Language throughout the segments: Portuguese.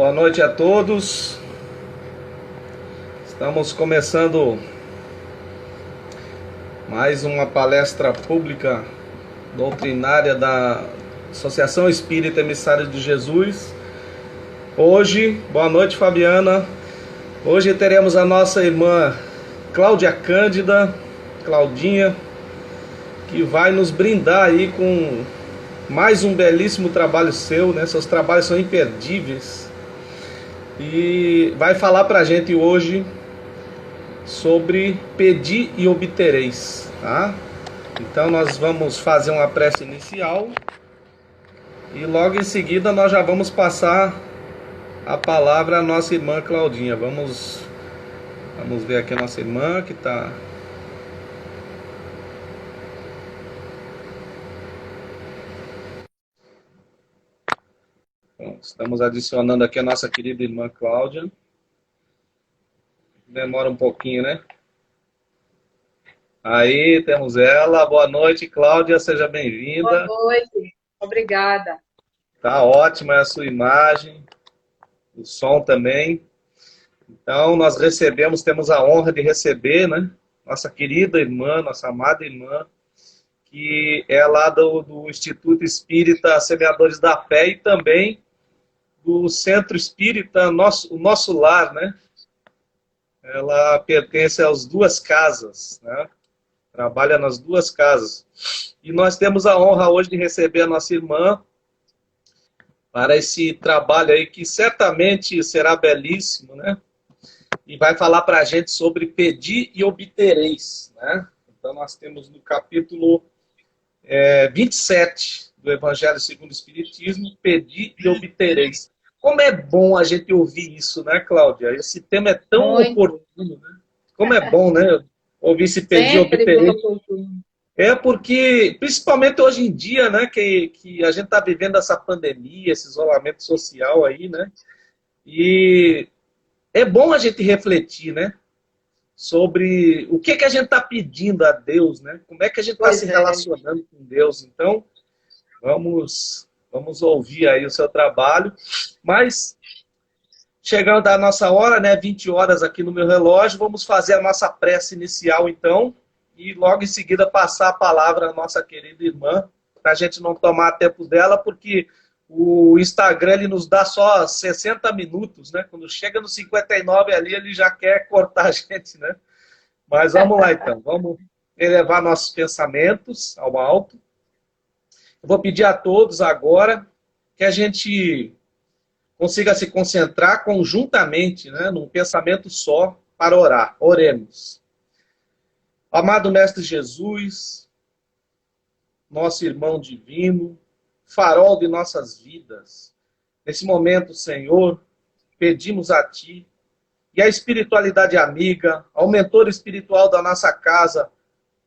Boa noite a todos. Estamos começando mais uma palestra pública doutrinária da Associação Espírita Emissários de Jesus. Hoje, boa noite, Fabiana. Hoje teremos a nossa irmã Cláudia Cândida, Claudinha, que vai nos brindar aí com mais um belíssimo trabalho seu, né? Seus trabalhos são imperdíveis. E vai falar pra gente hoje sobre pedir e obtereis, tá? Então nós vamos fazer uma prece inicial e logo em seguida nós já vamos passar a palavra à nossa irmã Claudinha. Vamos ver aqui a nossa irmã que está... Estamos adicionando aqui a nossa querida irmã Cláudia. Demora um pouquinho, né? Aí, temos ela. Boa noite, Cláudia. Seja bem-vinda. Boa noite. Obrigada. Tá ótima a sua imagem. O som também. Então, nós temos a honra de receber, né? Nossa querida irmã, nossa amada irmã, que é lá do Instituto Espírita Semeadores da Fé e também do Centro Espírita o Nosso Lar, né? Ela pertence às duas casas, né? Trabalha nas duas casas. E nós temos a honra hoje de receber a nossa irmã para esse trabalho aí que certamente será belíssimo, né? E vai falar para a gente sobre pedir e obtereis, né? Então nós temos no capítulo 27 do Evangelho segundo o Espiritismo, pedir e obtereis. Como é bom a gente ouvir isso, né, Cláudia? Esse tema é tão oportuno, né? Como é bom, né? Ouvir se pedir e obtereis. É porque, principalmente hoje em dia, né, que a gente está vivendo essa pandemia, esse isolamento social aí, né? E é bom a gente refletir, né? Sobre o que a gente está pedindo a Deus, né? Como é que a gente está se relacionando com Deus. Então, vamos ouvir aí o seu trabalho. Mas, chegando à nossa hora, né? 20 horas aqui no meu relógio, vamos fazer a nossa prece inicial, então. E logo em seguida passar a palavra à nossa querida irmã, para a gente não tomar tempo dela, porque o Instagram ele nos dá só 60 minutos, né? Quando chega no 59 ali, ele já quer cortar a gente, né? Mas vamos lá então, vamos elevar nossos pensamentos ao alto. Eu vou pedir a todos agora que a gente consiga se concentrar conjuntamente, né? Num pensamento só para orar. Oremos. Amado Mestre Jesus, nosso irmão divino, farol de nossas vidas, nesse momento, Senhor, pedimos a Ti e à espiritualidade amiga, ao mentor espiritual da nossa casa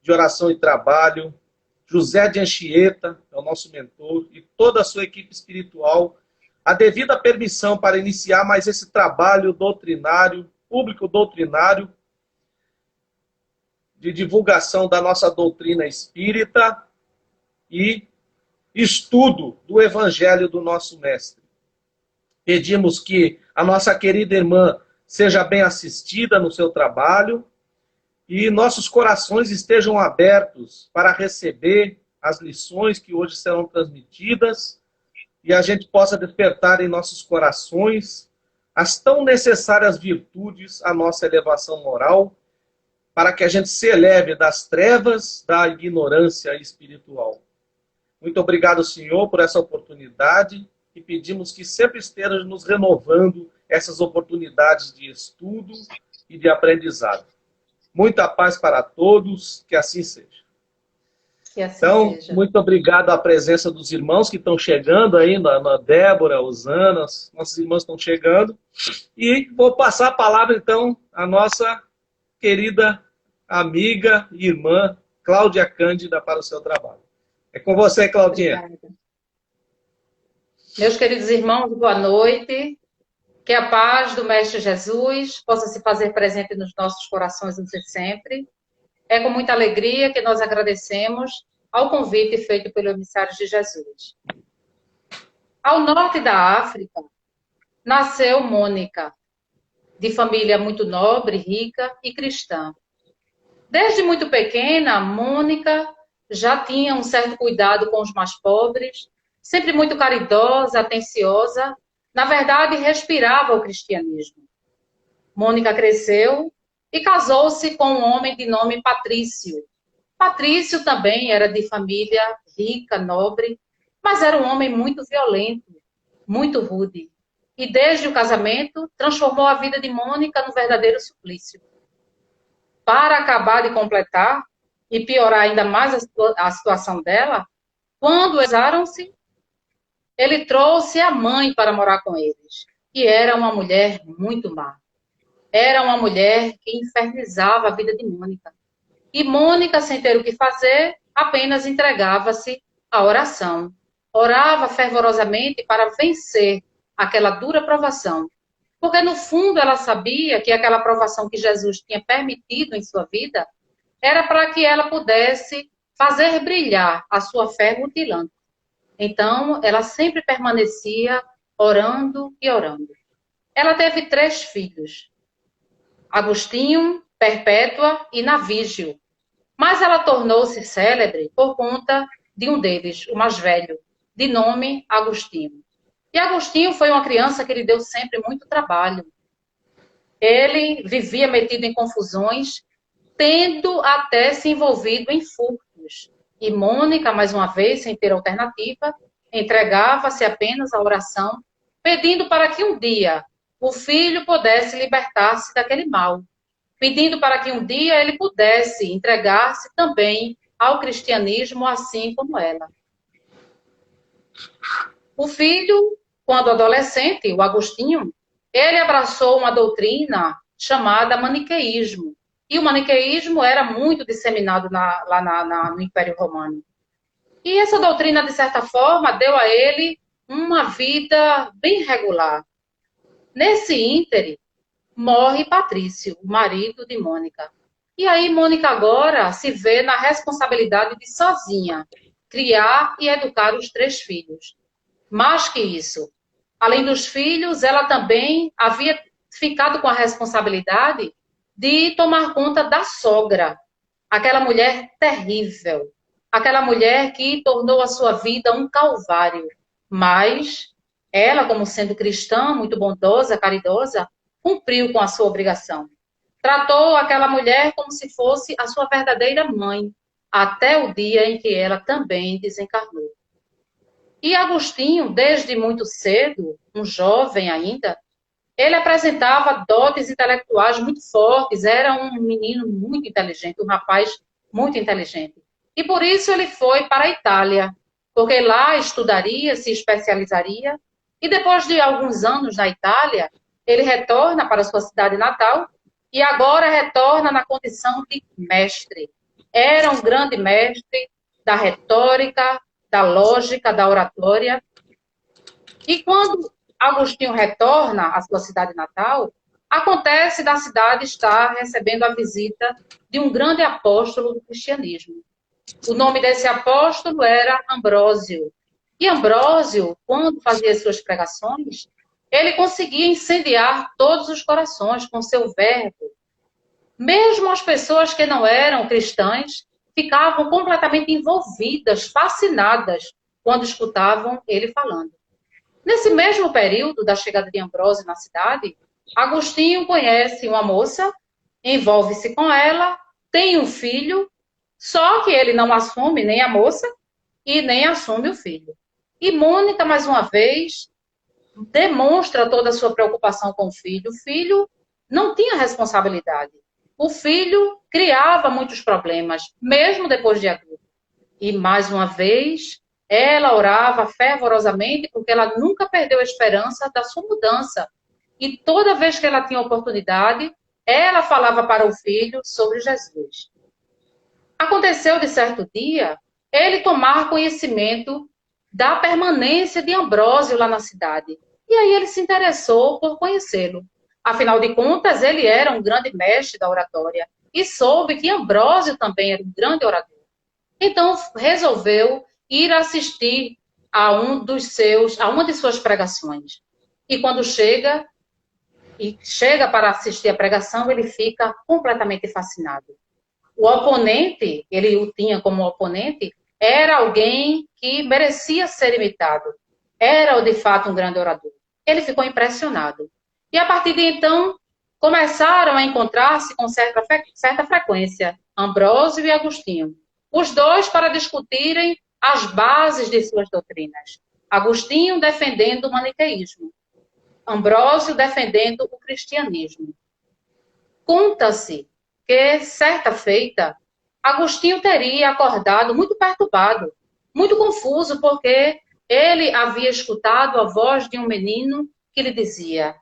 de oração e trabalho, José de Anchieta, é o nosso mentor, e toda a sua equipe espiritual, a devida permissão para iniciar mais esse trabalho doutrinário, público doutrinário, de divulgação da nossa doutrina espírita e estudo do Evangelho do nosso Mestre. Pedimos que a nossa querida irmã seja bem assistida no seu trabalho e nossos corações estejam abertos para receber as lições que hoje serão transmitidas e a gente possa despertar em nossos corações as tão necessárias virtudes à nossa elevação moral, para que a gente se eleve das trevas da ignorância espiritual. Muito obrigado, Senhor, por essa oportunidade e pedimos que sempre esteja nos renovando essas oportunidades de estudo e de aprendizado. Muita paz para todos, que assim seja. Que assim então, seja. Muito obrigado à presença dos irmãos que estão chegando aí, a Débora, a Osana, nossos irmãos estão chegando. E vou passar a palavra, então, à nossa querida amiga e irmã Cláudia Cândida para o seu trabalho. É com você, Claudinha. Obrigada. Meus queridos irmãos, boa noite. Que a paz do Mestre Jesus possa se fazer presente nos nossos corações hoje e sempre. É com muita alegria que nós agradecemos ao convite feito pelo emissário de Jesus. Ao norte da África, nasceu Mônica, de família muito nobre, rica e cristã. Desde muito pequena, Mônica já tinha um certo cuidado com os mais pobres, sempre muito caridosa, atenciosa, na verdade, respirava o cristianismo. Mônica cresceu e casou-se com um homem de nome Patrício. Patrício também era de família rica, nobre, mas era um homem muito violento, muito rude. E desde o casamento, transformou a vida de Mônica num verdadeiro suplício. Para acabar de completar e piorar ainda mais a situação dela, quando casaram-se, ele trouxe a mãe para morar com eles. E era uma mulher muito má. Era uma mulher que infernizava a vida de Mônica. E Mônica, sem ter o que fazer, apenas entregava-se à oração. Orava fervorosamente para vencer aquela dura provação. Porque, no fundo, ela sabia que aquela provação que Jesus tinha permitido em sua vida era para que ela pudesse fazer brilhar a sua fé mutilante. Então, ela sempre permanecia orando e orando. Ela teve 3 filhos. Agostinho, Perpétua e Navígio. Mas ela tornou-se célebre por conta de um deles, o mais velho, de nome Agostinho. E Agostinho foi uma criança que lhe deu sempre muito trabalho. Ele vivia metido em confusões, tendo até se envolvido em furtos. E Mônica, mais uma vez, sem ter alternativa, entregava-se apenas à oração, pedindo para que um dia o filho pudesse libertar-se daquele mal, pedindo para que um dia ele pudesse entregar-se também ao cristianismo, assim como ela. O filho, quando adolescente, o Agostinho, ele abraçou uma doutrina chamada maniqueísmo. E o maniqueísmo era muito disseminado no Império Romano. E essa doutrina, de certa forma, deu a ele uma vida bem regular. Nesse íntere, morre Patrício, o marido de Mônica. E aí Mônica agora se vê na responsabilidade de sozinha criar e educar os 3 filhos. Mais que isso, além dos filhos, ela também havia ficado com a responsabilidade de tomar conta da sogra, aquela mulher terrível, aquela mulher que tornou a sua vida um calvário. Mas ela, como sendo cristã, muito bondosa, caridosa, cumpriu com a sua obrigação. Tratou aquela mulher como se fosse a sua verdadeira mãe, até o dia em que ela também desencarnou. E Agostinho, desde muito cedo, um jovem ainda, ele apresentava dotes intelectuais muito fortes, era um menino muito inteligente, um rapaz muito inteligente. E por isso ele foi para a Itália, porque lá estudaria, se especializaria, e depois de alguns anos na Itália, ele retorna para sua cidade natal e agora retorna na condição de mestre. Era um grande mestre da retórica, da lógica, da oratória. E quando Agostinho retorna à sua cidade natal, acontece da cidade estar recebendo a visita de um grande apóstolo do cristianismo. O nome desse apóstolo era Ambrósio. E Ambrósio, quando fazia suas pregações, ele conseguia incendiar todos os corações com seu verbo. Mesmo as pessoas que não eram cristãs ficavam completamente envolvidas, fascinadas, quando escutavam ele falando. Nesse mesmo período da chegada de Ambrósio na cidade, Agostinho conhece uma moça, envolve-se com ela, tem um filho, só que ele não assume nem a moça e nem assume o filho. E Mônica, mais uma vez, demonstra toda a sua preocupação com o filho. O filho não tinha responsabilidade. O filho criava muitos problemas, mesmo depois de adulto. E, mais uma vez, ela orava fervorosamente porque ela nunca perdeu a esperança da sua mudança. E toda vez que ela tinha oportunidade, ela falava para o filho sobre Jesus. Aconteceu de certo dia, ele tomar conhecimento da permanência de Ambrósio lá na cidade. E aí ele se interessou por conhecê-lo. Afinal de contas, ele era um grande mestre da oratória e soube que Ambrósio também era um grande orador. Então, resolveu ir assistir a uma de suas pregações. e quando chega para assistir a pregação, ele fica completamente fascinado. O oponente, ele o tinha como oponente, era alguém que merecia ser imitado. Era, de fato, um grande orador. Ele ficou impressionado. E, a partir de então, começaram a encontrar-se com certa frequência, Ambrósio e Agostinho. Os dois para discutirem as bases de suas doutrinas. Agostinho defendendo o maniqueísmo. Ambrósio defendendo o cristianismo. Conta-se que, certa feita, Agostinho teria acordado muito perturbado, muito confuso, porque ele havia escutado a voz de um menino que lhe dizia: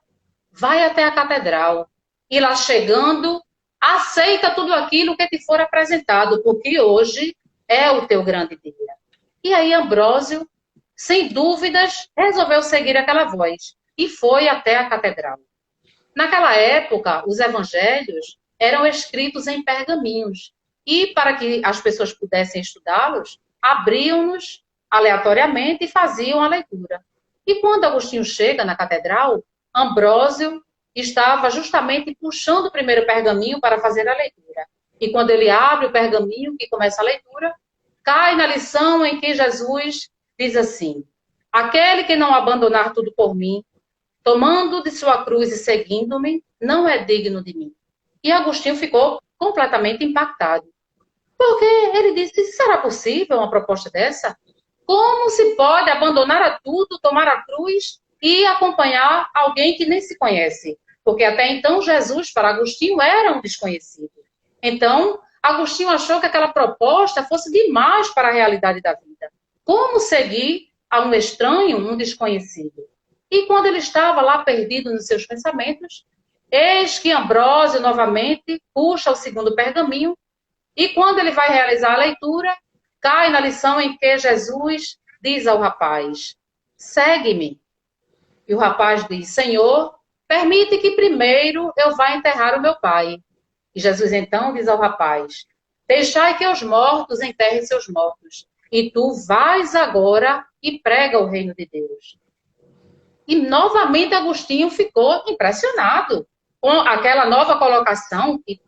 vai até a catedral, e lá chegando, aceita tudo aquilo que te for apresentado, porque hoje é o teu grande dia. E aí Ambrósio, sem dúvidas, resolveu seguir aquela voz e foi até a catedral. Naquela época, os evangelhos eram escritos em pergaminhos, e para que as pessoas pudessem estudá-los, abriam-nos aleatoriamente e faziam a leitura. E quando Agostinho chega na catedral, Ambrósio estava justamente puxando o primeiro pergaminho para fazer a leitura. E quando ele abre o pergaminho que começa a leitura, cai na lição em que Jesus diz assim: aquele que não abandonar tudo por mim, tomando de sua cruz e seguindo-me, não é digno de mim. E Agostinho ficou completamente impactado. Porque ele disse: será possível uma proposta dessa? Como se pode abandonar a tudo, tomar a cruz e acompanhar alguém que nem se conhece? Porque até então Jesus, para Agostinho, era um desconhecido. Então, Agostinho achou que aquela proposta fosse demais para a realidade da vida. Como seguir a um estranho, um desconhecido? E quando ele estava lá perdido nos seus pensamentos, eis que Ambrósio novamente puxa o segundo pergaminho, e quando ele vai realizar a leitura, cai na lição em que Jesus diz ao rapaz: segue-me. E o rapaz diz: Senhor, permite que primeiro eu vá enterrar o meu pai. E Jesus então diz ao rapaz: deixai que os mortos enterrem seus mortos, e tu vais agora e prega o reino de Deus. E novamente Agostinho ficou impressionado com aquela nova colocação que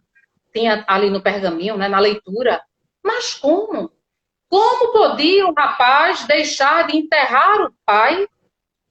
tinha ali no pergaminho, né, na leitura. Mas como? Como podia o rapaz deixar de enterrar o pai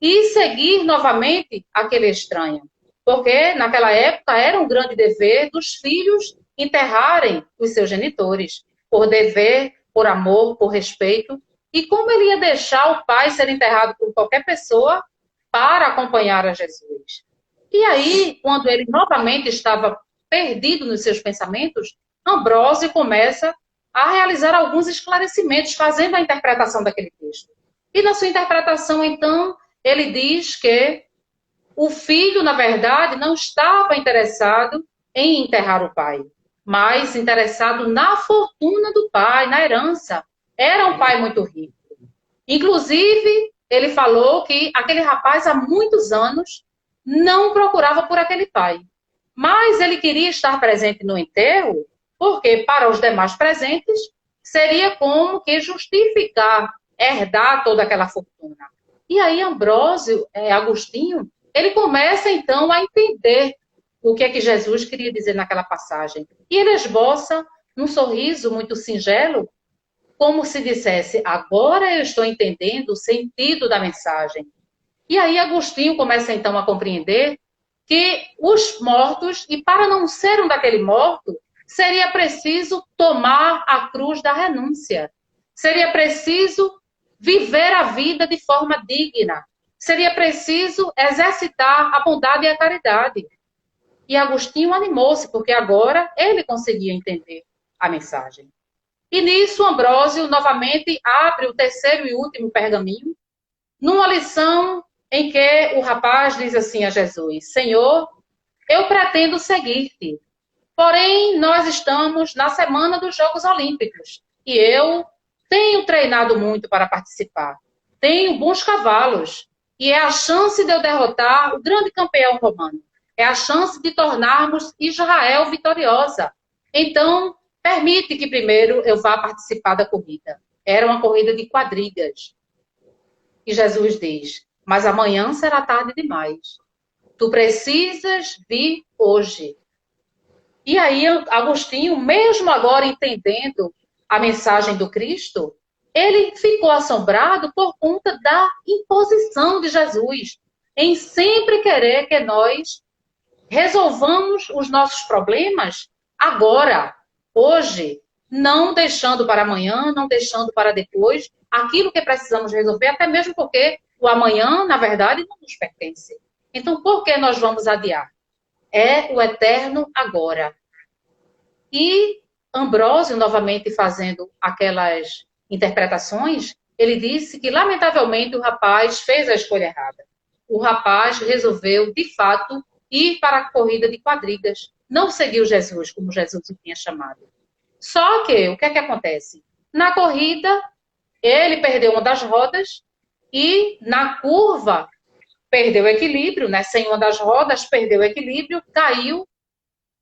e seguir novamente aquele estranho? Porque naquela época era um grande dever dos filhos enterrarem os seus genitores, por dever, por amor, por respeito. E como ele ia deixar o pai ser enterrado por qualquer pessoa para acompanhar a Jesus? E aí, quando ele novamente estava perdido nos seus pensamentos, Ambrósio começa a realizar alguns esclarecimentos, fazendo a interpretação daquele texto. E na sua interpretação, então, ele diz que o filho, na verdade, não estava interessado em enterrar o pai, mas interessado na fortuna do pai, na herança. Era um pai muito rico. Inclusive, ele falou que aquele rapaz, há muitos anos, não procurava por aquele pai. Mas ele queria estar presente no enterro, porque para os demais presentes seria como que justificar, herdar toda aquela fortuna. E aí Ambrósio, Agostinho, ele começa então a entender o que é que Jesus queria dizer naquela passagem. E ele esboça num sorriso muito singelo, como se dissesse: agora eu estou entendendo o sentido da mensagem. E aí Agostinho começa então a compreender que os mortos, e para não ser um daquele morto, seria preciso tomar a cruz da renúncia. Seria preciso viver a vida de forma digna. Seria preciso exercitar a bondade e a caridade. E Agostinho animou-se, porque agora ele conseguia entender a mensagem. E nisso Ambrósio novamente abre o terceiro e último pergaminho, numa lição em que o rapaz diz assim a Jesus: Senhor, eu pretendo seguir-te, porém nós estamos na semana dos Jogos Olímpicos e eu tenho treinado muito para participar. Tenho bons cavalos e é a chance de eu derrotar o grande campeão romano. É a chance de tornarmos Israel vitoriosa. Então, permite que primeiro eu vá participar da corrida. Era uma corrida de quadrigas. E Jesus diz: mas amanhã será tarde demais. Tu precisas vir hoje. E aí, Agostinho, mesmo agora entendendo a mensagem do Cristo, ele ficou assombrado por conta da imposição de Jesus em sempre querer que nós resolvamos os nossos problemas agora, hoje, não deixando para amanhã, não deixando para depois aquilo que precisamos resolver, até mesmo porque o amanhã, na verdade, não nos pertence. Então, por que nós vamos adiar? É o eterno agora. E Ambrósio, novamente fazendo aquelas interpretações, ele disse que, lamentavelmente, o rapaz fez a escolha errada. O rapaz resolveu, de fato, ir para a corrida de quadrigas. Não seguiu Jesus, como Jesus o tinha chamado. Só que, o que é que acontece? Na corrida, ele perdeu uma das rodas e, na curva, perdeu o equilíbrio, né? Sem uma das rodas, perdeu o equilíbrio, caiu,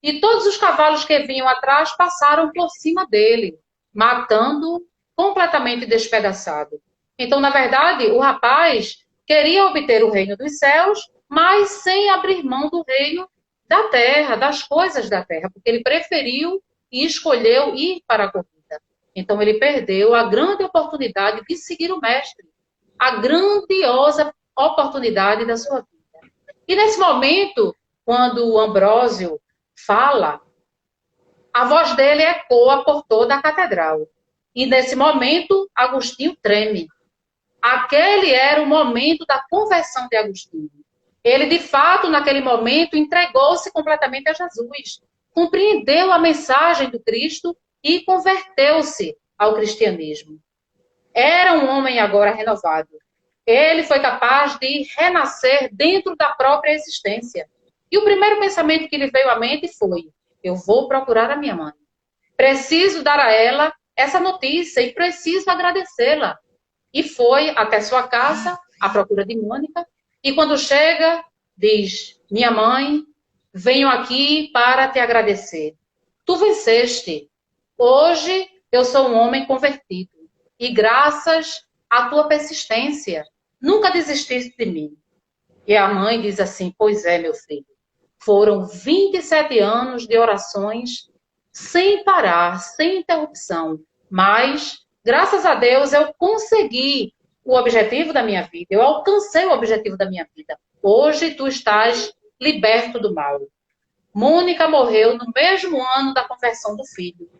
e todos os cavalos que vinham atrás passaram por cima dele, matando-o completamente despedaçado. Então, na verdade, o rapaz queria obter o reino dos céus, mas sem abrir mão do reino da terra, das coisas da terra, porque ele preferiu e escolheu ir para a corrida. Então, ele perdeu a grande oportunidade de seguir o mestre, a grandiosa oportunidade da sua vida. E nesse momento, quando o Ambrósio fala, a voz dele ecoa por toda a catedral. E nesse momento, Agostinho treme. Aquele era o momento da conversão de Agostinho. Ele, de fato, naquele momento, entregou-se completamente a Jesus, compreendeu a mensagem do Cristo e converteu-se ao cristianismo. Era um homem agora renovado. Ele foi capaz de renascer dentro da própria existência. E o primeiro pensamento que lhe veio à mente foi: eu vou procurar a minha mãe. Preciso dar a ela essa notícia e preciso agradecê-la. E foi até sua casa, à procura de Mônica, e quando chega, diz: minha mãe, venho aqui para te agradecer. Tu venceste. Hoje eu sou um homem convertido. E graças à tua persistência, nunca desististe de mim. E a mãe diz assim: pois é, meu filho. Foram 27 anos de orações sem parar, sem interrupção. Mas, graças a Deus, eu consegui o objetivo da minha vida. Eu alcancei o objetivo da minha vida. Hoje tu estás liberto do mal. Mônica morreu no mesmo ano da conversão do filho.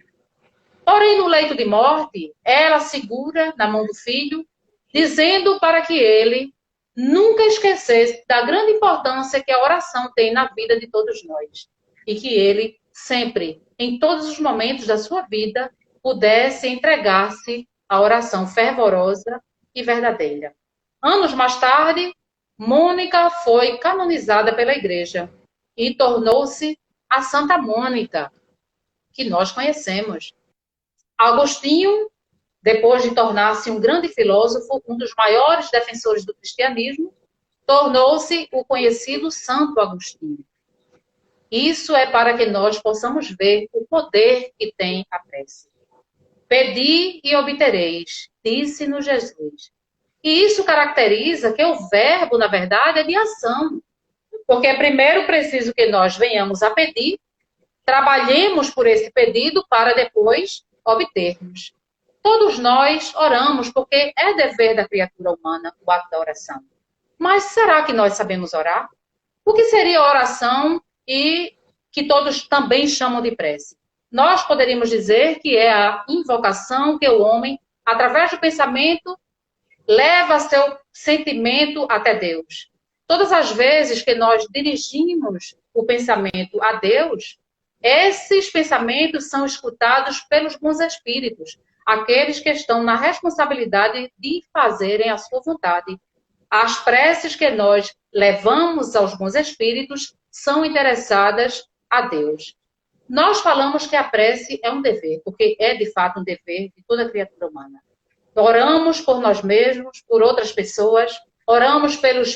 Porém, no leito de morte, ela segura na mão do filho, dizendo para que ele nunca esquecesse da grande importância que a oração tem na vida de todos nós. E que ele sempre, em todos os momentos da sua vida, pudesse entregar-se à oração fervorosa e verdadeira. Anos mais tarde, Mônica foi canonizada pela igreja e tornou-se a Santa Mônica, que nós conhecemos. Agostinho, depois de tornar-se um grande filósofo, um dos maiores defensores do cristianismo, tornou-se o conhecido Santo Agostinho. Isso é para que nós possamos ver o poder que tem a prece. Pedi e obtereis, disse-nos Jesus. E isso caracteriza que o verbo, na verdade, é de ação. Porque é primeiro preciso que nós venhamos a pedir, trabalhemos por esse pedido para depois obtermos. Todos nós oramos porque é dever da criatura humana o ato da oração. Mas será que nós sabemos orar? O que seria oração e que todos também chamam de prece? Nós poderíamos dizer que é a invocação que o homem, através do pensamento, leva seu sentimento até Deus. Todas as vezes que nós dirigimos o pensamento a Deus, esses pensamentos são escutados pelos bons espíritos, aqueles que estão na responsabilidade de fazerem a sua vontade. As preces que nós levamos aos bons espíritos são interessadas a Deus. Nós falamos que a prece é um dever, porque é de fato um dever de toda criatura humana. Oramos por nós mesmos, por outras pessoas, oramos pelos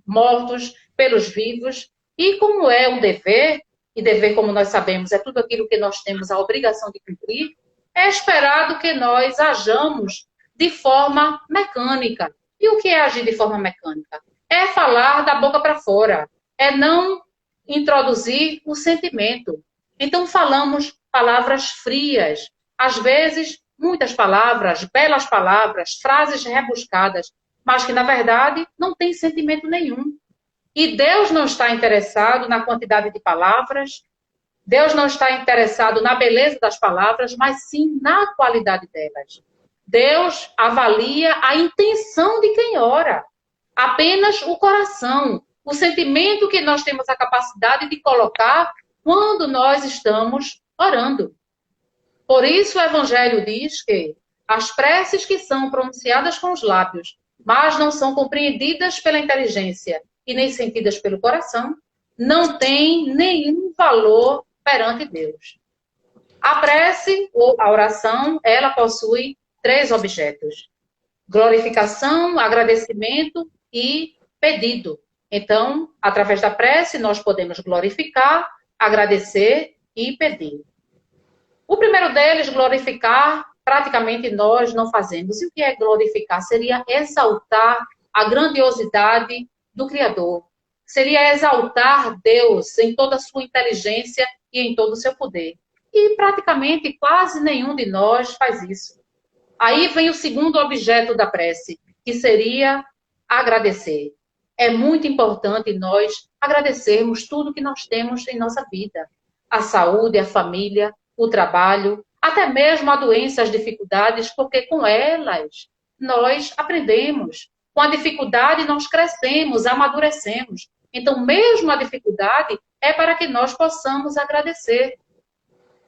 mortos, pelos vivos, e como é um dever, e dever, como nós sabemos, é tudo aquilo que nós temos a obrigação de cumprir, é esperado que nós hajamos de forma mecânica. E o que é agir de forma mecânica? é falar da boca para fora, é não introduzir o sentimento. Então falamos palavras frias, às vezes muitas palavras, belas palavras, frases rebuscadas, mas que na verdade não tem sentimento nenhum. E Deus não está interessado na quantidade de palavras, Deus não está interessado na beleza das palavras, mas sim na qualidade delas. Deus avalia a intenção de quem ora, apenas o coração, o sentimento que nós temos a capacidade de colocar quando nós estamos orando. Por isso o Evangelho diz que as preces que são pronunciadas com os lábios, mas não são compreendidas pela inteligência e nem sentidas pelo coração, não têm nenhum valor perante Deus. A prece, ou a oração, ela possui 3 objetos: glorificação, agradecimento e pedido. Então, através da prece, nós podemos glorificar, agradecer e pedir. O primeiro deles, glorificar, praticamente nós não fazemos. E o que é glorificar? Seria exaltar a grandiosidade do Criador. Seria exaltar Deus em toda a sua inteligência e em todo o seu poder. E praticamente quase nenhum de nós faz isso. Aí vem o segundo objeto da prece, que seria agradecer. É muito importante nós agradecermos tudo que nós temos em nossa vida. A saúde, a família, o trabalho, até mesmo a doença, as dificuldades, porque com elas nós aprendemos. Com a dificuldade nós crescemos, amadurecemos. Então, mesmo a dificuldade é para que nós possamos agradecer.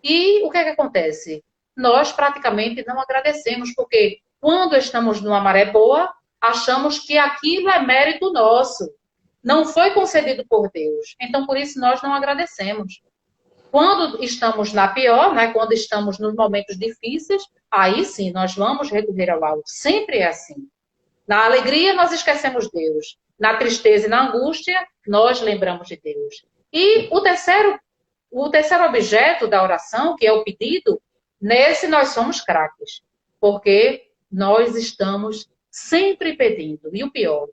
E o que é que acontece? Nós praticamente não agradecemos, porque quando estamos numa maré boa, achamos que aquilo é mérito nosso. Não foi concedido por Deus. Então, por isso, nós não agradecemos. Quando estamos na pior, né, quando estamos nos momentos difíceis, aí sim, nós vamos recorrer ao alto. Sempre é assim. Na alegria, nós esquecemos Deus. Na tristeza e na angústia, nós lembramos de Deus. E o terceiro objeto da oração, que é o pedido, nesse nós somos craques. Porque nós estamos sempre pedindo. E o pior,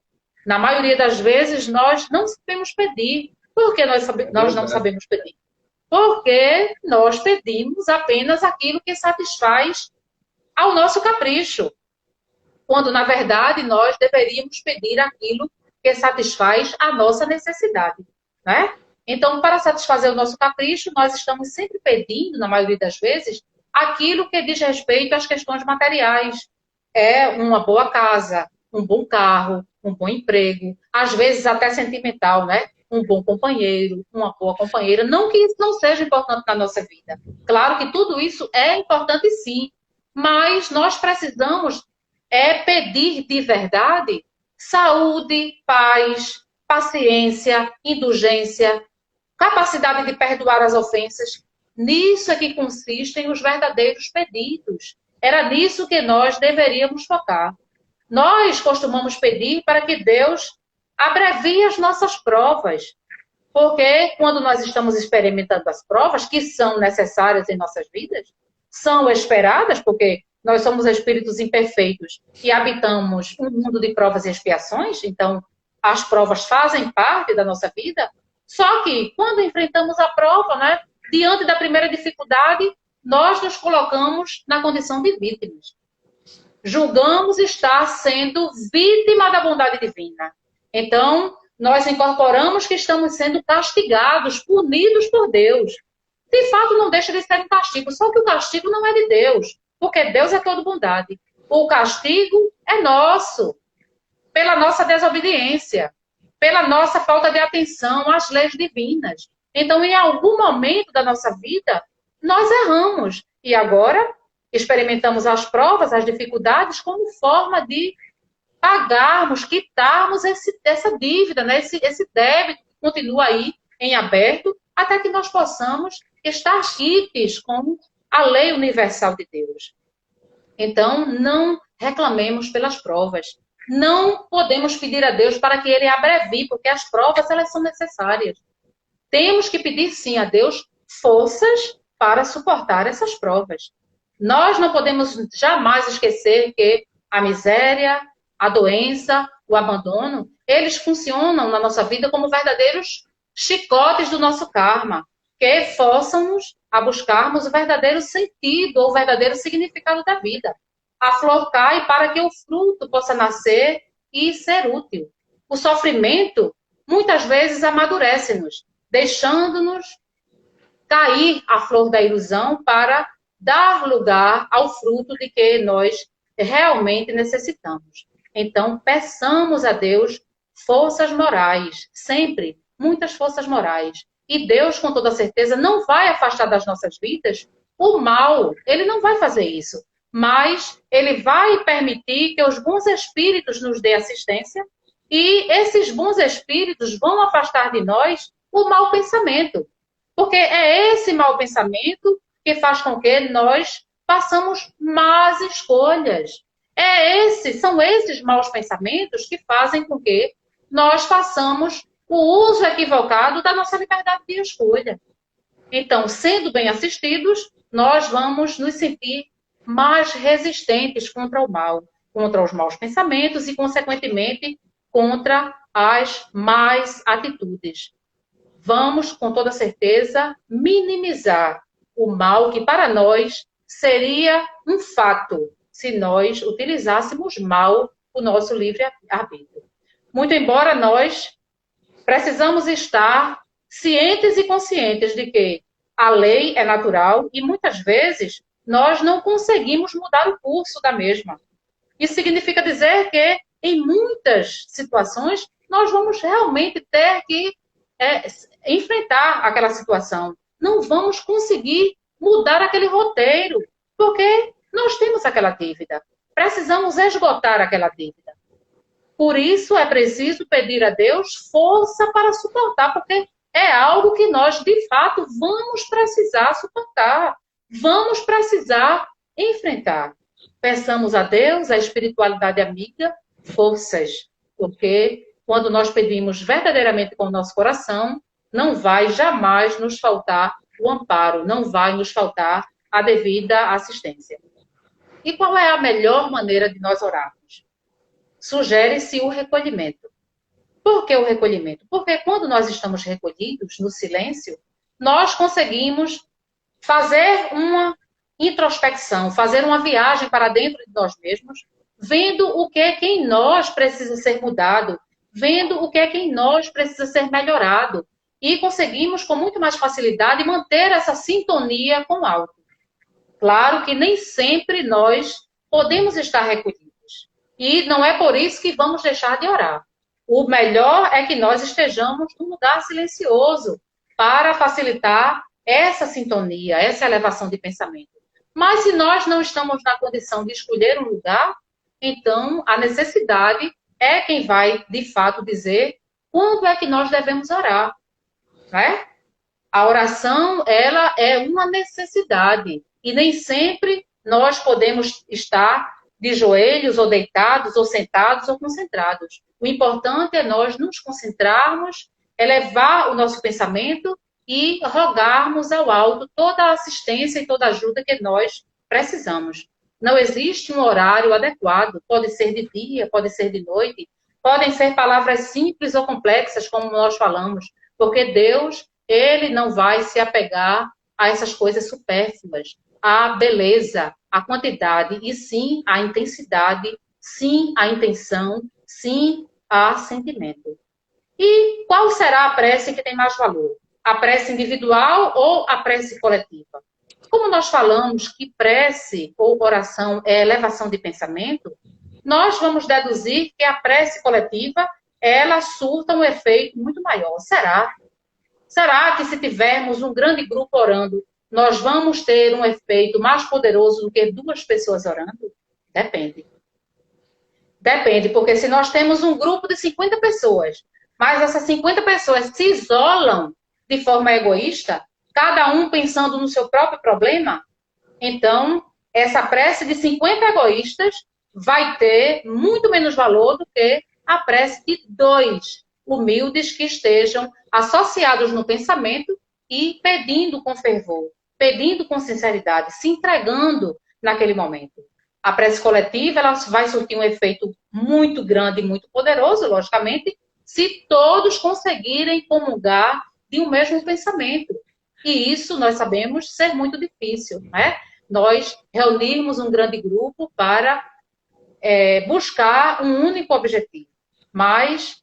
na maioria das vezes, nós não sabemos pedir. Por que nós não sabemos pedir? Porque nós pedimos apenas aquilo que satisfaz ao nosso capricho. Quando, na verdade, nós deveríamos pedir aquilo que satisfaz a nossa necessidade, né? Então, para satisfazer o nosso capricho, nós estamos sempre pedindo, na maioria das vezes, aquilo que diz respeito às questões materiais. É uma boa casa, um bom carro, um bom emprego, às vezes até sentimental, né? Um bom companheiro, uma boa companheira. Não que isso não seja importante na nossa vida. Claro que tudo isso é importante sim, mas nós precisamos pedir de verdade saúde, paz, paciência, indulgência, capacidade de perdoar as ofensas. Nisso é que consistem os verdadeiros pedidos. Era nisso que nós deveríamos focar. Nós costumamos pedir para que Deus abrevie as nossas provas. Porque quando nós estamos experimentando as provas, que são necessárias em nossas vidas, são esperadas, porque nós somos espíritos imperfeitos e habitamos um mundo de provas e expiações, então as provas fazem parte da nossa vida. Só que quando enfrentamos a prova, né, diante da primeira dificuldade, nós nos colocamos na condição de vítimas. Julgamos estar sendo vítima da bondade divina. Então, nós incorporamos que estamos sendo castigados, punidos por Deus. De fato, não deixa de ser um castigo, só que o castigo não é de Deus, porque Deus é todo bondade. O castigo é nosso, pela nossa desobediência, pela nossa falta de atenção às leis divinas. Então, em algum momento da nossa vida, nós erramos. E agora, experimentamos as provas, as dificuldades, como forma de pagarmos, quitarmos essa dívida, né? esse débito que continua aí em aberto, até que nós possamos estar quites com a lei universal de Deus. Então, não reclamemos pelas provas. Não podemos pedir a Deus para que Ele abrevie, porque as provas elas são necessárias. Temos que pedir, sim, a Deus forças para suportar essas provas. Nós não podemos jamais esquecer que a miséria, a doença, o abandono, eles funcionam na nossa vida como verdadeiros chicotes do nosso karma, que forçam-nos a buscarmos o verdadeiro sentido ou o verdadeiro significado da vida. A flor cai para que o fruto possa nascer e ser útil. O sofrimento, muitas vezes, amadurece-nos, deixando-nos cair a flor da ilusão para dar lugar ao fruto de que nós realmente necessitamos. Então, peçamos a Deus forças morais, sempre, muitas forças morais. E Deus, com toda certeza, não vai afastar das nossas vidas o mal. Ele não vai fazer isso. Mas Ele vai permitir que os bons espíritos nos dê assistência e esses bons espíritos vão afastar de nós o mau pensamento. Porque é esse mau pensamento que faz com que nós façamos más escolhas. São esses maus pensamentos que fazem com que nós façamos o uso equivocado da nossa liberdade de escolha. Então, sendo bem assistidos, nós vamos nos sentir mais resistentes contra o mal, contra os maus pensamentos e, consequentemente, contra as más atitudes. Vamos, com toda certeza, minimizar o mal que, para nós, seria um fato se nós utilizássemos mal o nosso livre-arbítrio. Muito embora nós precisamos estar cientes e conscientes de que a lei é natural e, muitas vezes, nós não conseguimos mudar o curso da mesma. Isso significa dizer que, em muitas situações, nós vamos realmente ter que enfrentar aquela situação. Não vamos conseguir mudar aquele roteiro, porque nós temos aquela dívida. Precisamos esgotar aquela dívida. Por isso é preciso pedir a Deus força para suportar, porque é algo que nós, de fato, vamos precisar suportar. Vamos precisar enfrentar. Peçamos a Deus, a espiritualidade amiga, forças, porque quando nós pedimos verdadeiramente com o nosso coração, não vai jamais nos faltar o amparo, não vai nos faltar a devida assistência. E qual é a melhor maneira de nós orarmos? Sugere-se o recolhimento. Por que o recolhimento? Porque quando nós estamos recolhidos, no silêncio, nós conseguimos fazer uma introspecção, fazer uma viagem para dentro de nós mesmos, vendo o que é que em nós precisa ser mudado, vendo o que é que em nós precisa ser melhorado. E conseguimos, com muito mais facilidade, manter essa sintonia com o alto. Claro que nem sempre nós podemos estar recolhidos. E não é por isso que vamos deixar de orar. O melhor é que nós estejamos num lugar silencioso para facilitar essa sintonia, essa elevação de pensamento. Mas se nós não estamos na condição de escolher um lugar, então a necessidade é quem vai, de fato, dizer quando é que nós devemos orar. Né? A oração, ela é uma necessidade. E nem sempre nós podemos estar de joelhos, ou deitados, ou sentados, ou concentrados. O importante é nós nos concentrarmos, elevar o nosso pensamento e rogarmos ao alto toda a assistência e toda a ajuda que nós precisamos. Não existe um horário adequado, pode ser de dia, pode ser de noite, podem ser palavras simples ou complexas, como nós falamos, porque Deus, Ele não vai se apegar a essas coisas supérfluas, à beleza, à quantidade, e sim à intensidade, sim à intenção, sim a sentimento. E qual será a prece que tem mais valor? A prece individual ou a prece coletiva? Como nós falamos que prece ou oração é elevação de pensamento, nós vamos deduzir que a prece coletiva, ela surta um efeito muito maior. Será? Será que se tivermos um grande grupo orando, nós vamos ter um efeito mais poderoso do que 2 pessoas orando? Depende. Depende, porque se nós temos um grupo de 50 pessoas, mas essas 50 pessoas se isolam de forma egoísta, cada um pensando no seu próprio problema, então essa prece de 50 egoístas vai ter muito menos valor do que a prece de 2 humildes que estejam associados no pensamento e pedindo com fervor, pedindo com sinceridade, se entregando naquele momento. A prece coletiva ela vai surtir um efeito muito grande e muito poderoso, logicamente, se todos conseguirem comungar de um mesmo pensamento. E isso nós sabemos ser muito difícil, né? Nós reunirmos um grande grupo para buscar um único objetivo. Mas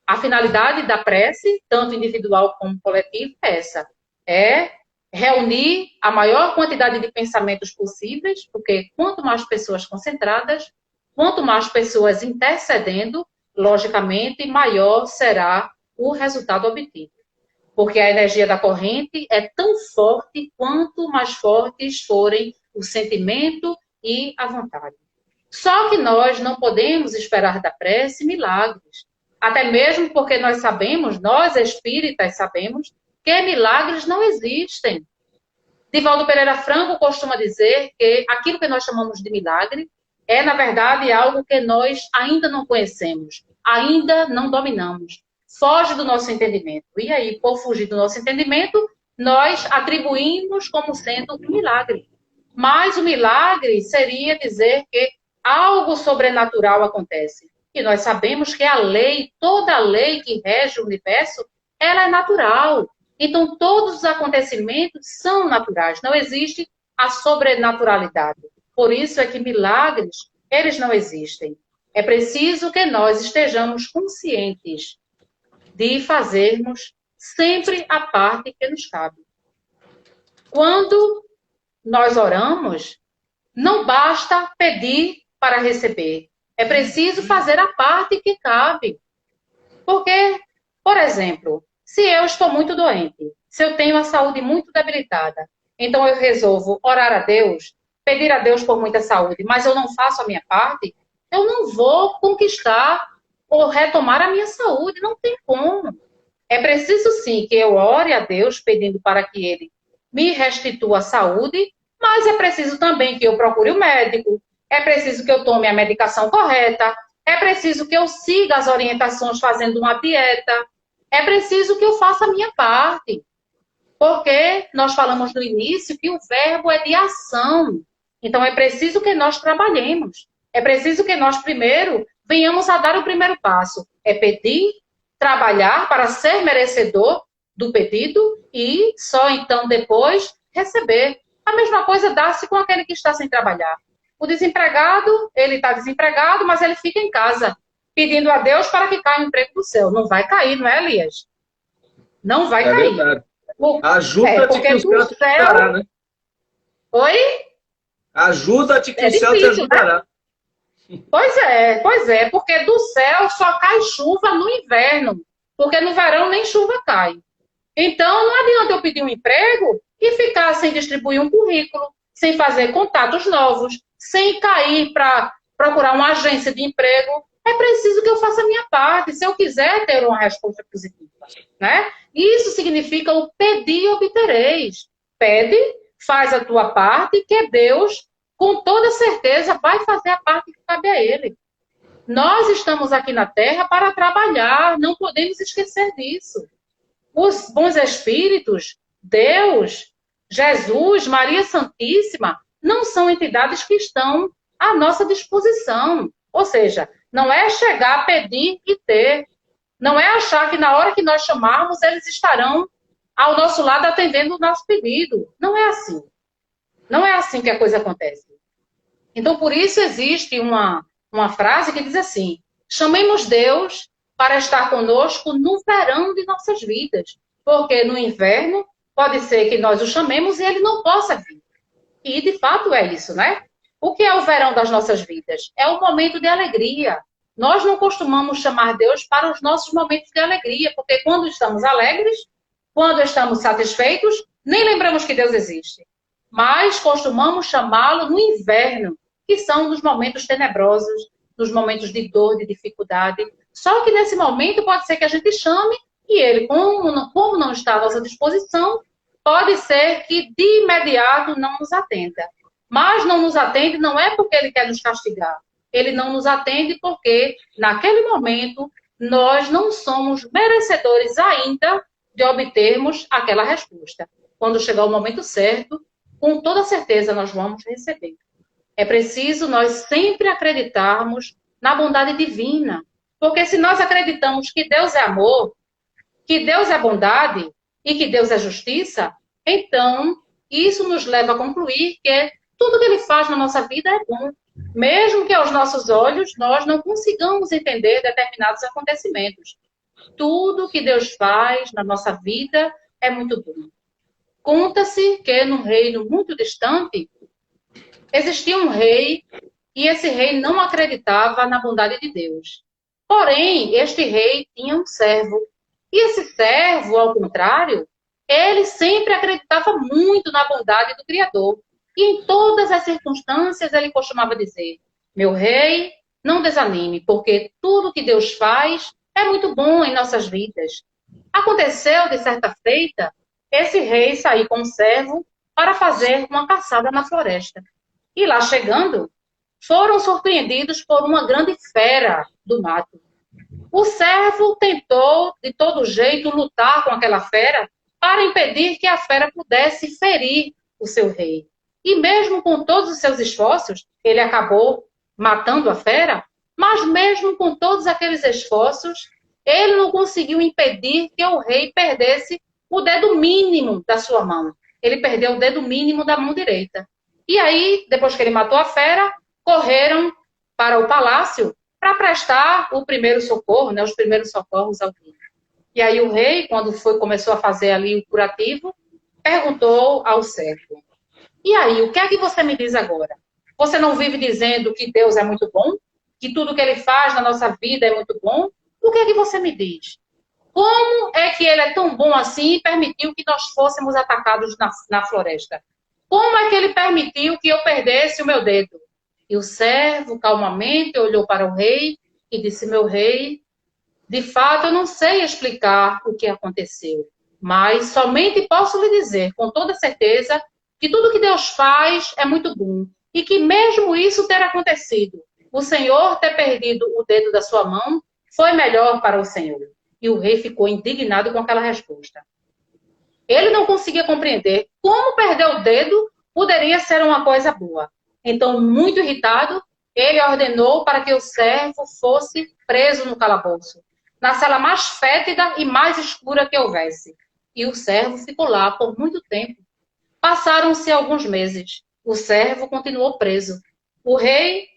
a finalidade da prece, tanto individual como coletiva, é essa. É reunir a maior quantidade de pensamentos possíveis, porque quanto mais pessoas concentradas, quanto mais pessoas intercedendo, logicamente, maior será o resultado obtido. Porque a energia da corrente é tão forte quanto mais fortes forem o sentimento e a vontade. Só que nós não podemos esperar da prece milagres. Até mesmo porque nós sabemos, nós espíritas sabemos, que milagres não existem. Divaldo Pereira Franco costuma dizer que aquilo que nós chamamos de milagre é, na verdade, algo que nós ainda não conhecemos, ainda não dominamos. Foge do nosso entendimento. E aí, por fugir do nosso entendimento, nós atribuímos como sendo um milagre. Mas o milagre seria dizer que algo sobrenatural acontece. E nós sabemos que a lei, toda a lei que rege o universo, ela é natural. Então, todos os acontecimentos são naturais. Não existe a sobrenaturalidade. Por isso é que milagres, eles não existem. É preciso que nós estejamos conscientes de fazermos sempre a parte que nos cabe. Quando nós oramos, não basta pedir para receber. É preciso fazer a parte que cabe. Porque, por exemplo, se eu estou muito doente, se eu tenho a saúde muito debilitada, então eu resolvo orar a Deus, pedir a Deus por muita saúde, mas eu não faço a minha parte, eu não vou conquistar ou retomar a minha saúde, não tem como. É preciso sim que eu ore a Deus pedindo para que Ele me restitua a saúde, mas é preciso também que eu procure o médico, é preciso que eu tome a medicação correta, é preciso que eu siga as orientações fazendo uma dieta, é preciso que eu faça a minha parte. Porque nós falamos no início que o verbo é de ação. Então é preciso que nós trabalhemos. É preciso que nós primeiro venhamos a dar o primeiro passo. É pedir, trabalhar para ser merecedor do pedido e só então depois receber. A mesma coisa dá-se com aquele que está sem trabalhar. O desempregado, ele está desempregado, mas ele fica em casa, pedindo a Deus para que caia um emprego do céu. Não vai cair, não é, Elias? Não vai cair. Verdade. Ajuda-te que o céu te ajudará, né? Oi? Ajuda-te que o céu te ajudará. Né? Pois é, porque do céu só cai chuva no inverno, porque no verão nem chuva cai. Então, não adianta eu pedir um emprego e ficar sem distribuir um currículo, sem fazer contatos novos, sem cair para procurar uma agência de emprego. É preciso que eu faça a minha parte, se eu quiser ter uma resposta positiva, né? Isso significa o pedir e obtereis. Pede, faz a tua parte, que Deus, com toda certeza, vai fazer a parte que cabe a Ele. Nós estamos aqui na Terra para trabalhar, não podemos esquecer disso. Os bons espíritos, Deus, Jesus, Maria Santíssima, não são entidades que estão à nossa disposição. Ou seja, não é chegar, pedir e ter. Não é achar que na hora que nós chamarmos, eles estarão ao nosso lado atendendo o nosso pedido. Não é assim. Não é assim que a coisa acontece. Então, por isso existe uma frase que diz assim: chamemos Deus para estar conosco no verão de nossas vidas. Porque no inverno pode ser que nós o chamemos e ele não possa vir. E, de fato, é isso, né? O que é o verão das nossas vidas? É o momento de alegria. Nós não costumamos chamar Deus para os nossos momentos de alegria, porque quando estamos alegres, quando estamos satisfeitos, nem lembramos que Deus existe. Mas costumamos chamá-lo no inverno, que são nos momentos tenebrosos, nos momentos de dor, de dificuldade. Só que nesse momento pode ser que a gente chame e ele, como não está à nossa disposição, pode ser que de imediato não nos atenda. Mas não nos atende não é porque ele quer nos castigar. Ele não nos atende porque, naquele momento, nós não somos merecedores ainda de obtermos aquela resposta. Quando chegar o momento certo, com toda certeza nós vamos receber. É preciso nós sempre acreditarmos na bondade divina. Porque se nós acreditamos que Deus é amor, que Deus é bondade e que Deus é justiça, então isso nos leva a concluir que tudo que Ele faz na nossa vida é bom. Mesmo que aos nossos olhos nós não consigamos entender determinados acontecimentos. Tudo que Deus faz na nossa vida é muito bom. Conta-se que num reino muito distante existia um rei e esse rei não acreditava na bondade de Deus. Porém, este rei tinha um servo. E esse servo, ao contrário, ele sempre acreditava muito na bondade do Criador. E em todas as circunstâncias ele costumava dizer: meu rei, não desanime, porque tudo que Deus faz é muito bom em nossas vidas. Aconteceu, de certa feita, esse rei sair com o servo para fazer uma caçada na floresta. E lá chegando, foram surpreendidos por uma grande fera do mato. O servo tentou, de todo jeito, lutar com aquela fera para impedir que a fera pudesse ferir o seu rei. E mesmo com todos os seus esforços, ele acabou matando a fera, mas mesmo com todos aqueles esforços, ele não conseguiu impedir que o rei perdesse o dedo mínimo da sua mão. Ele perdeu o dedo mínimo da mão direita. E aí, depois que ele matou a fera, correram para o palácio para prestar o primeiro socorro, né, os primeiros socorros ao rei. E aí o rei, quando começou a fazer ali o curativo, perguntou ao servo: e aí, o que é que você me diz agora? Você não vive dizendo que Deus é muito bom? Que tudo que Ele faz na nossa vida é muito bom? O que é que você me diz? Como é que Ele é tão bom assim e permitiu que nós fôssemos atacados na floresta? Como é que Ele permitiu que eu perdesse o meu dedo? E o servo, calmamente, olhou para o rei e disse: meu rei, de fato eu não sei explicar o que aconteceu, mas somente posso lhe dizer, com toda certeza, que tudo que Deus faz é muito bom. E que mesmo isso ter acontecido, o Senhor ter perdido o dedo da sua mão, foi melhor para o Senhor. E o rei ficou indignado com aquela resposta. Ele não conseguia compreender como perder o dedo poderia ser uma coisa boa. Então, muito irritado, ele ordenou para que o servo fosse preso no calabouço, na cela mais fétida e mais escura que houvesse. E o servo ficou lá por muito tempo. Passaram-se alguns meses. O servo continuou preso. O rei,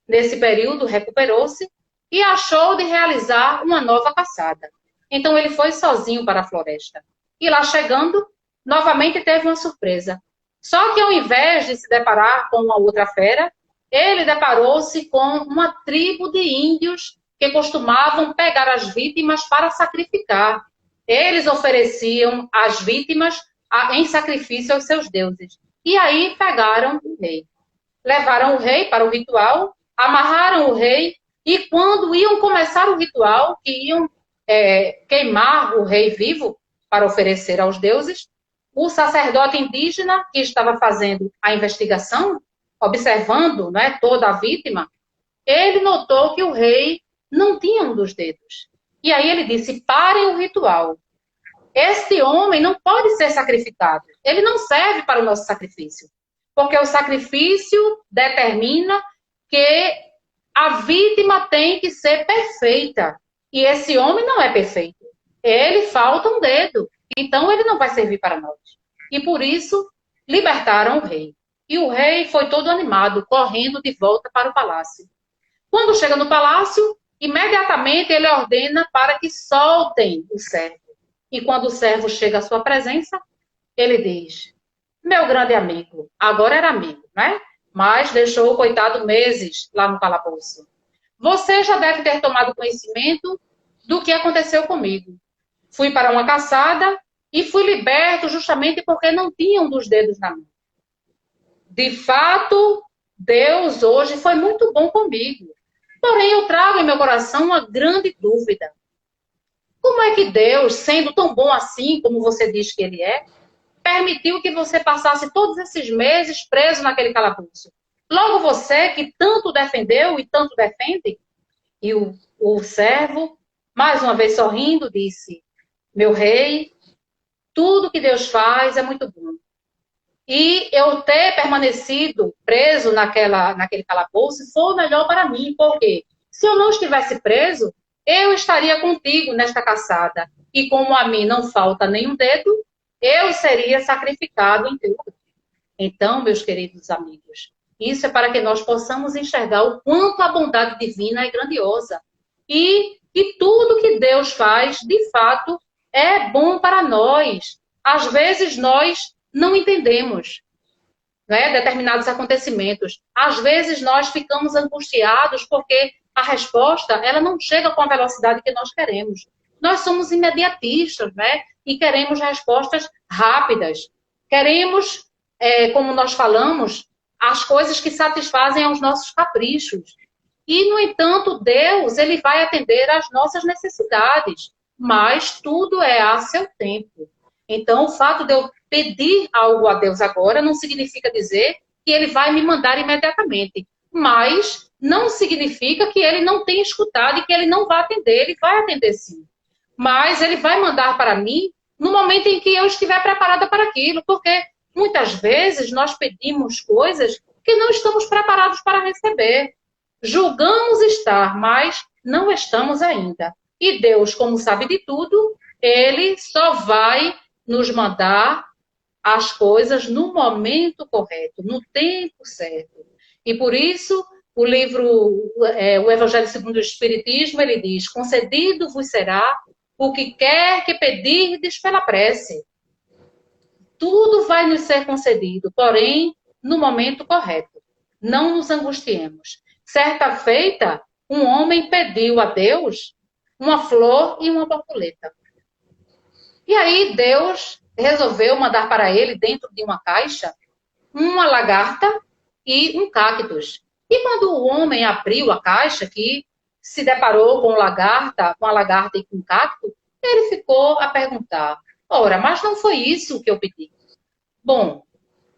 nesse período, recuperou-se e achou de realizar uma nova caçada. Então ele foi sozinho para a floresta. E lá chegando, novamente teve uma surpresa. Só que ao invés de se deparar com uma outra fera, ele deparou-se com uma tribo de índios que costumavam pegar as vítimas para sacrificar. Eles ofereciam as vítimas em sacrifício aos seus deuses. E aí pegaram o rei. Levaram o rei para o ritual, amarraram o rei, e quando iam começar o ritual, que iam queimar o rei vivo para oferecer aos deuses, o sacerdote indígena que estava fazendo a investigação, observando, né, toda a vítima, ele notou que o rei não tinha um dos dedos. E aí ele disse: parem o ritual. Este homem não pode ser sacrificado. Ele não serve para o nosso sacrifício. Porque o sacrifício determina que a vítima tem que ser perfeita. E esse homem não é perfeito. Ele falta um dedo. Então ele não vai servir para nós. E por isso libertaram o rei. E o rei foi todo animado, correndo de volta para o palácio. Quando chega no palácio, imediatamente ele ordena para que soltem o servo. E quando o servo chega à sua presença, ele diz: meu grande amigo, agora era amigo, né? Mas deixou o coitado meses lá no calabouço. Você já deve ter tomado conhecimento do que aconteceu comigo. Fui para uma caçada e fui liberto justamente porque não tinha um dos dedos na mão. De fato, Deus hoje foi muito bom comigo. Porém, eu trago em meu coração uma grande dúvida. Como é que Deus, sendo tão bom assim, como você diz que Ele é, permitiu que você passasse todos esses meses preso naquele calabouço? Logo você, que tanto defendeu e tanto defende? E o servo, mais uma vez sorrindo, disse: meu rei, tudo que Deus faz é muito bom. E eu ter permanecido preso naquele calabouço foi o melhor para mim. Por quê? Se eu não estivesse preso, eu estaria contigo nesta caçada. E como a mim não falta nenhum dedo, eu seria sacrificado em teu lugar. Então, meus queridos amigos, isso é para que nós possamos enxergar o quanto a bondade divina é grandiosa. E que tudo que Deus faz, de fato, é bom para nós. Às vezes nós não entendemos, né, determinados acontecimentos. Às vezes nós ficamos angustiados porque a resposta ela não chega com a velocidade que nós queremos. Nós somos imediatistas, né? E queremos respostas rápidas. Queremos, como nós falamos, as coisas que satisfazem aos nossos caprichos. E, no entanto, Deus ele vai atender às nossas necessidades, mas tudo é a seu tempo. Então, o fato de eu pedir algo a Deus agora não significa dizer que ele vai me mandar imediatamente, mas não significa que ele não tenha escutado e que ele não vai atender, ele vai atender sim. Mas ele vai mandar para mim no momento em que eu estiver preparada para aquilo, porque muitas vezes nós pedimos coisas que não estamos preparados para receber. Julgamos estar, mas não estamos ainda. E Deus, como sabe de tudo, ele só vai nos mandar as coisas no momento correto, no tempo certo. E por isso, o livro, o Evangelho segundo o Espiritismo, ele diz: concedido vos será o que quer que pedirdes pela prece. Tudo vai nos ser concedido, porém, no momento correto. Não nos angustiemos. Certa feita, um homem pediu a Deus uma flor e uma borboleta. E aí Deus resolveu mandar para ele, dentro de uma caixa, uma lagarta e um cactus. E quando o homem abriu a caixa, que se deparou com a lagarta e com um cacto, ele ficou a perguntar: ora, mas não foi isso que eu pedi? Bom,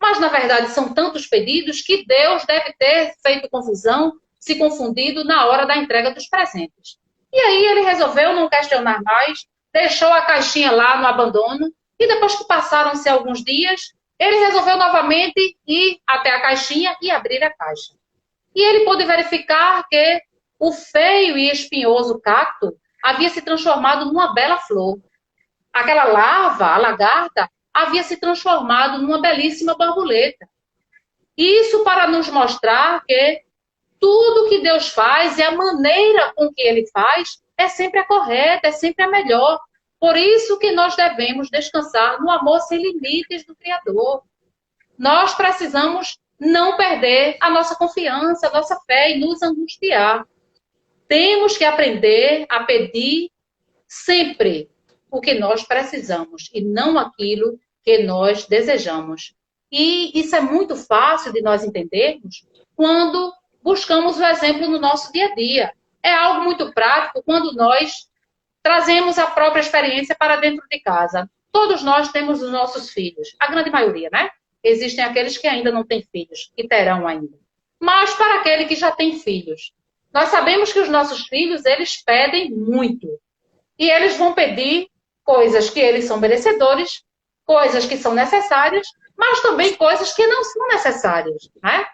mas na verdade são tantos pedidos que Deus deve ter feito confusão, se confundido na hora da entrega dos presentes. E aí ele resolveu não questionar mais, deixou a caixinha lá no abandono, e depois que passaram-se alguns dias, ele resolveu novamente ir até a caixinha e abrir a caixa. E ele pôde verificar que o feio e espinhoso cacto havia se transformado numa bela flor. Aquela larva, a lagarta, havia se transformado numa belíssima borboleta. Isso para nos mostrar que tudo que Deus faz e a maneira com que Ele faz é sempre a correta, é sempre a melhor. Por isso que nós devemos descansar no amor sem limites do Criador. Nós precisamos não perder a nossa confiança, a nossa fé e nos angustiar. Temos que aprender a pedir sempre o que nós precisamos e não aquilo que nós desejamos. E isso é muito fácil de nós entendermos quando buscamos o exemplo no nosso dia a dia. É algo muito prático quando nós trazemos a própria experiência para dentro de casa. Todos nós temos os nossos filhos, a grande maioria, né? Existem aqueles que ainda não têm filhos, que terão ainda. Mas para aquele que já tem filhos, nós sabemos que os nossos filhos, eles pedem muito. E eles vão pedir coisas que eles são merecedores, coisas que são necessárias, mas também coisas que não são necessárias, né?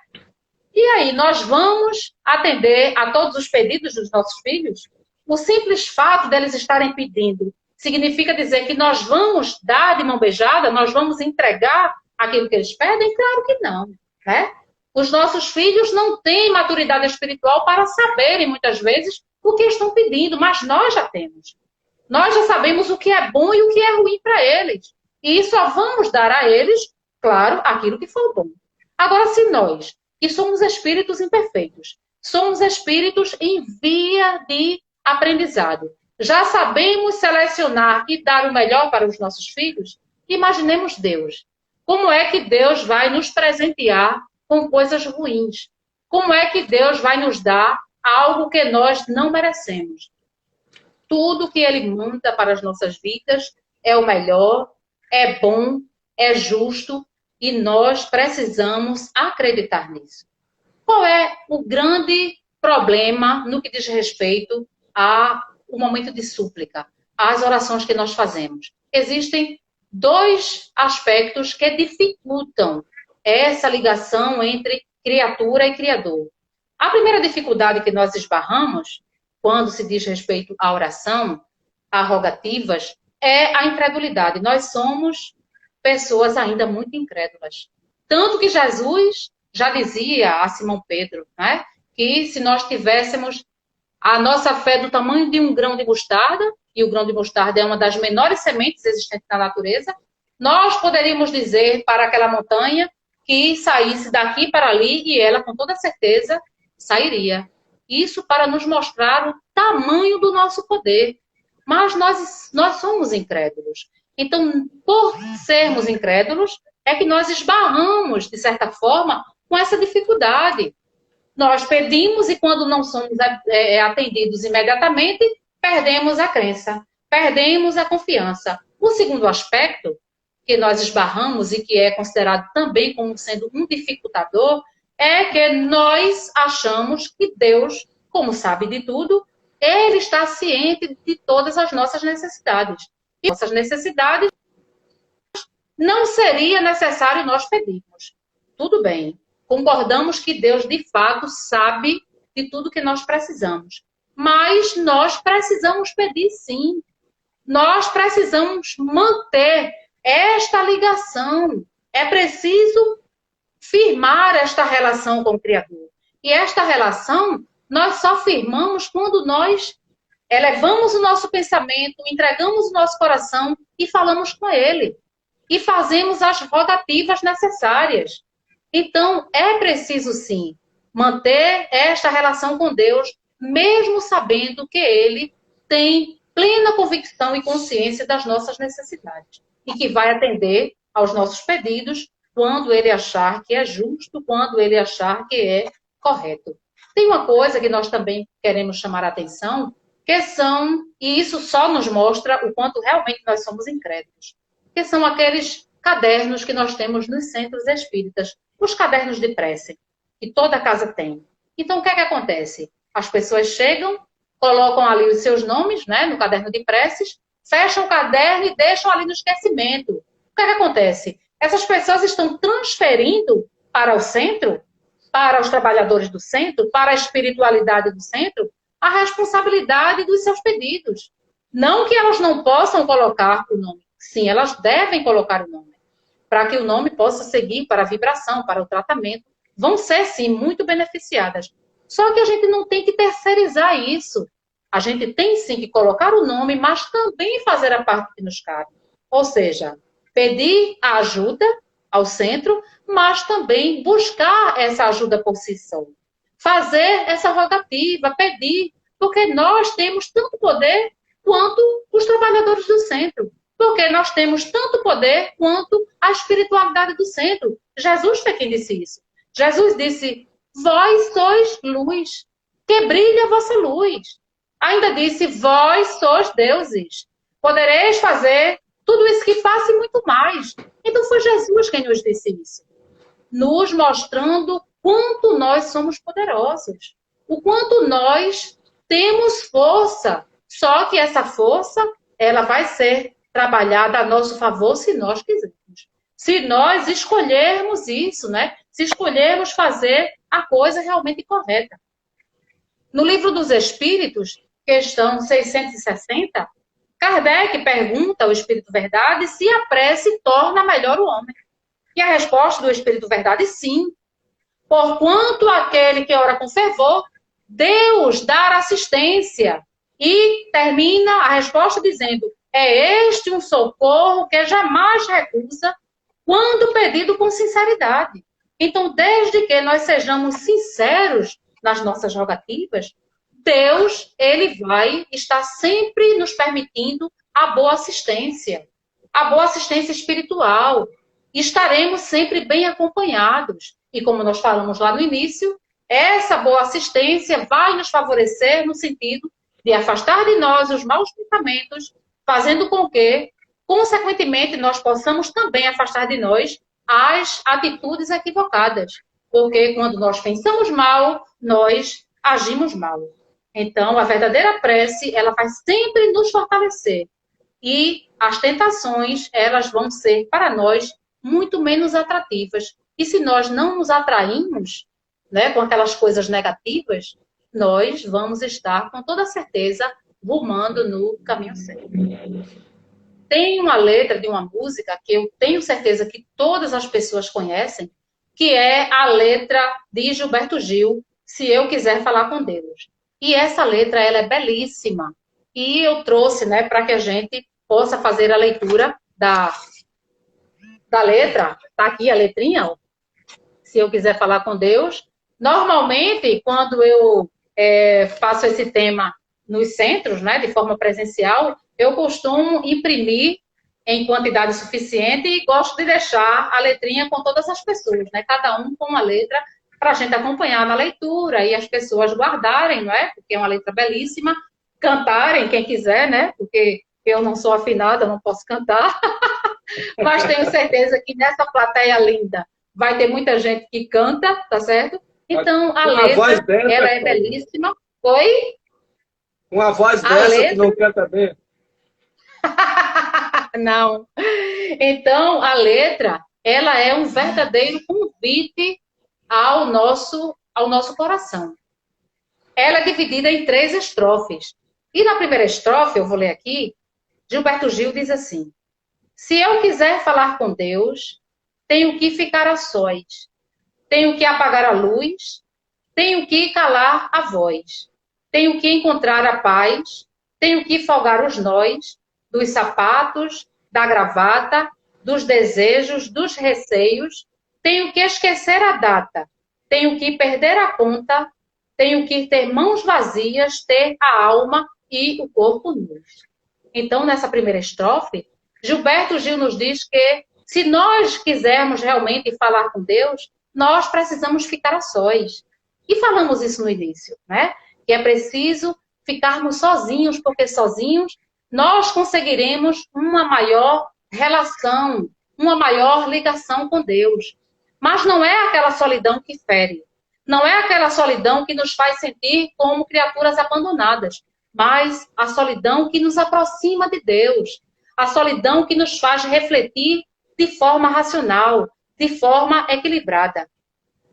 E aí, nós vamos atender a todos os pedidos dos nossos filhos? O simples fato deles estarem pedindo significa dizer que nós vamos dar de mão beijada, nós vamos entregar aquilo que eles pedem? Claro que não, né? Os nossos filhos não têm maturidade espiritual para saberem, muitas vezes, o que estão pedindo, mas nós já temos. Nós já sabemos o que é bom e o que é ruim para eles. E só vamos dar a eles, claro, aquilo que for bom. Agora, se nós, que somos espíritos imperfeitos, somos espíritos em via de aprendizado, já sabemos selecionar e dar o melhor para os nossos filhos, imaginemos Deus. Como é que Deus vai nos presentear com coisas ruins? Como é que Deus vai nos dar algo que nós não merecemos? Tudo que Ele manda para as nossas vidas é o melhor, é bom, é justo e nós precisamos acreditar nisso. Qual é o grande problema no que diz respeito ao momento de súplica, às orações que nós fazemos? Existem dois aspectos que dificultam essa ligação entre criatura e criador. A primeira dificuldade que nós esbarramos, quando se diz respeito à oração, a rogativas, é a incredulidade. Nós somos pessoas ainda muito incrédulas. Tanto que Jesus já dizia a Simão Pedro, né, que se nós tivéssemos a nossa fé do tamanho de um grão de mostarda, e o grão de mostarda é uma das menores sementes existentes na natureza, nós poderíamos dizer para aquela montanha que saísse daqui para ali e ela, com toda certeza, sairia. Isso para nos mostrar o tamanho do nosso poder. Mas nós somos incrédulos. Então, por sermos incrédulos, é que nós esbarramos, de certa forma, com essa dificuldade. Nós pedimos e quando não somos atendidos imediatamente, perdemos a crença, perdemos a confiança. O segundo aspecto que nós esbarramos e que é considerado também como sendo um dificultador é que nós achamos que Deus, como sabe de tudo, Ele está ciente de todas as nossas necessidades. E nossas necessidades não seria necessário nós pedirmos. Tudo bem. Concordamos que Deus, de fato, sabe de tudo que nós precisamos. Mas nós precisamos pedir, sim. Nós precisamos manter esta ligação. É preciso firmar esta relação com o Criador. E esta relação nós só firmamos quando nós elevamos o nosso pensamento, entregamos o nosso coração e falamos com Ele. E fazemos as rogativas necessárias. Então, é preciso, sim, manter esta relação com Deus, mesmo sabendo que Ele tem plena convicção e consciência das nossas necessidades. E que vai atender aos nossos pedidos quando Ele achar que é justo, quando Ele achar que é correto. Tem uma coisa que nós também queremos chamar a atenção, e isso só nos mostra o quanto realmente nós somos incrédulos, que são aqueles cadernos que nós temos nos centros espíritas, os cadernos de prece, que toda casa tem. Então, o que é que acontece? As pessoas chegam, colocam ali os seus nomes, né, no caderno de preces, fecham o caderno e deixam ali no esquecimento. O que é que acontece? Essas pessoas estão transferindo para o centro, para os trabalhadores do centro, para a espiritualidade do centro, a responsabilidade dos seus pedidos. Não que elas não possam colocar o nome. Sim, elas devem colocar o nome, para que o nome possa seguir para a vibração, para o tratamento. Vão ser, sim, muito beneficiadas. Só que a gente não tem que terceirizar isso. A gente tem, sim, que colocar o nome, mas também fazer a parte que nos cabe. Ou seja, pedir a ajuda ao centro, mas também buscar essa ajuda por si só. Fazer essa rogativa, pedir, porque nós temos tanto poder quanto os trabalhadores do centro. Porque nós temos tanto poder quanto a espiritualidade do centro. Jesus foi quem disse isso. Jesus disse, vós sois luz, que brilha a vossa luz. Ainda disse, vós sois deuses. Podereis fazer tudo isso que faço e muito mais. Então foi Jesus quem nos disse isso. Nos mostrando quanto nós somos poderosos. O quanto nós temos força. Só que essa força, ela vai ser trabalhada a nosso favor se nós quisermos. Se nós escolhermos isso, né? Se escolhermos fazer a coisa realmente correta. No Livro dos Espíritos, questão 660, Kardec pergunta ao Espírito Verdade se a prece torna melhor o homem. E a resposta do Espírito Verdade, sim. Porquanto aquele que ora com fervor, Deus dá assistência. E termina a resposta dizendo, é este um socorro que jamais recusa quando pedido com sinceridade. Então, desde que nós sejamos sinceros nas nossas rogativas, Deus, ele vai estar sempre nos permitindo a boa assistência espiritual. Estaremos sempre bem acompanhados. E como nós falamos lá no início, essa boa assistência vai nos favorecer no sentido de afastar de nós os maus pensamentos, fazendo com que, consequentemente, nós possamos também afastar de nós as atitudes equivocadas. Porque quando nós pensamos mal, nós agimos mal. Então, a verdadeira prece, ela vai sempre nos fortalecer. e as tentações, elas vão ser para nós muito menos atrativas. E se nós não nos atraímos, né, com aquelas coisas negativas, nós vamos estar, com toda certeza, rumando no caminho certo. Tem uma letra de uma música que eu tenho certeza que todas as pessoas conhecem, que é a letra de Gilberto Gil, Se Eu Quiser Falar com Deus. E essa letra, ela é belíssima. E eu trouxe, né, para que a gente possa fazer a leitura da letra. Está aqui a letrinha, ó. Se eu quiser falar com Deus. Normalmente, quando eu faço esse tema nos centros, né, de forma presencial, eu costumo imprimir em quantidade suficiente e gosto de deixar a letrinha com todas as pessoas, né, cada um com uma letra, para a gente acompanhar na leitura e as pessoas guardarem, não é? Porque é uma letra belíssima, cantarem quem quiser, né? Porque eu não sou afinada, não posso cantar, mas tenho certeza que nessa plateia linda vai ter muita gente que canta, tá certo? Então, a letra, ela é belíssima. Oi? Uma voz dessa que não quer saber. Não. Então, a letra, ela é um verdadeiro convite ao nosso coração. Ela é dividida em 3 estrofes. E na primeira estrofe, eu vou ler aqui, Gilberto Gil diz assim: se eu quiser falar com Deus, tenho que ficar a sós, tenho que apagar a luz, tenho que calar a voz, tenho que encontrar a paz, tenho que folgar os nós dos sapatos, da gravata, dos desejos, dos receios, tenho que esquecer a data, tenho que perder a conta, tenho que ter mãos vazias, ter a alma e o corpo nus. Então, nessa primeira estrofe, Gilberto Gil nos diz que se nós quisermos realmente falar com Deus, nós precisamos ficar a sós. E falamos isso no início, né? Que é preciso ficarmos sozinhos, porque sozinhos nós conseguiremos uma maior relação, uma maior ligação com Deus. Mas não é aquela solidão que fere. Não é aquela solidão que nos faz sentir como criaturas abandonadas, mas a solidão que nos aproxima de Deus. A solidão que nos faz refletir de forma racional, de forma equilibrada.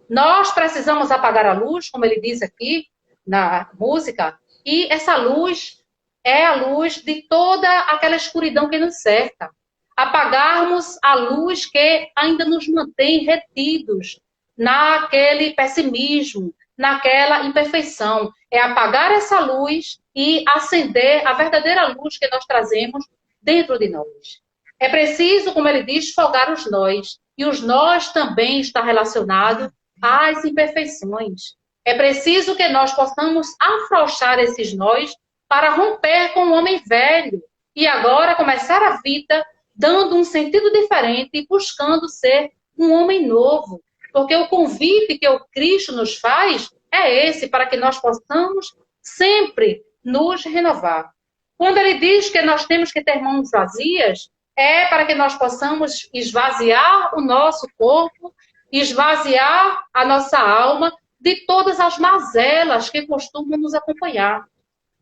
Nós precisamos apagar a luz, como ele diz aqui na música, e essa luz é a luz de toda aquela escuridão que nos cerca. Apagarmos a luz que ainda nos mantém retidos naquele pessimismo, naquela imperfeição. É apagar essa luz e acender a verdadeira luz que nós trazemos dentro de nós. É preciso, como ele diz, folgar os nós. E os nós também está relacionado às imperfeições. É preciso que nós possamos afrouxar esses nós para romper com o homem velho e agora começar a vida dando um sentido diferente e buscando ser um homem novo. Porque o convite que o Cristo nos faz é esse, para que nós possamos sempre nos renovar. Quando ele diz que nós temos que ter mãos vazias, é para que nós possamos esvaziar o nosso corpo, esvaziar a nossa alma de todas as mazelas que costumam nos acompanhar,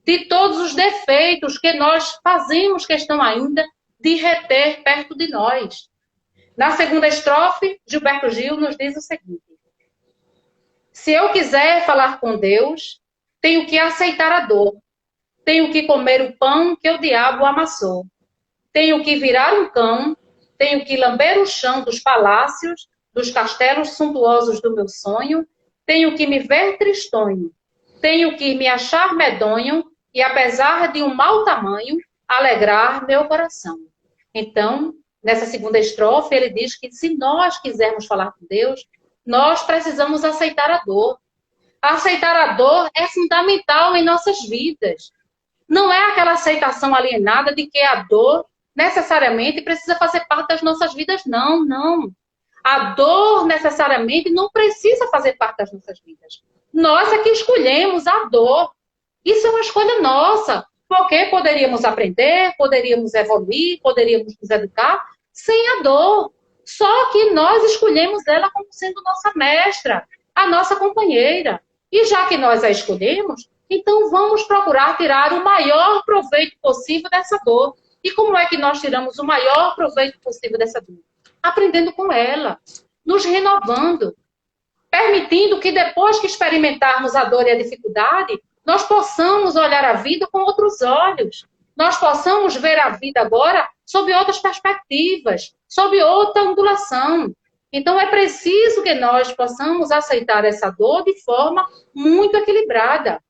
de todos os defeitos que nós fazemos questão ainda de reter perto de nós. Na segunda estrofe, Gilberto Gil nos diz o seguinte: se eu quiser falar com Deus, tenho que aceitar a dor, tenho que comer o pão que o diabo amassou, tenho que virar um cão, tenho que lamber o chão dos palácios, dos castelos suntuosos do meu sonho, tenho que me ver tristonho, tenho que me achar medonho e, apesar de um mau tamanho, alegrar meu coração. Então, nessa segunda estrofe, ele diz que se nós quisermos falar com Deus, nós precisamos aceitar a dor. Aceitar a dor é fundamental em nossas vidas. Não é aquela aceitação alienada de que a dor necessariamente precisa fazer parte das nossas vidas. Não, não. A dor necessariamente não precisa fazer parte das nossas vidas. Nós é que escolhemos a dor. Isso é uma escolha nossa. Porque poderíamos aprender, poderíamos evoluir, poderíamos nos educar sem a dor. Só que nós escolhemos ela como sendo nossa mestra, a nossa companheira. E já que nós a escolhemos, então vamos procurar tirar o maior proveito possível dessa dor. E como é que nós tiramos o maior proveito possível dessa dor? Aprendendo com ela, nos renovando, permitindo que depois que experimentarmos a dor e a dificuldade, nós possamos olhar a vida com outros olhos. Nós possamos ver a vida agora sob outras perspectivas, sob outra ondulação. Então, é preciso que nós possamos aceitar essa dor de forma muito equilibrada.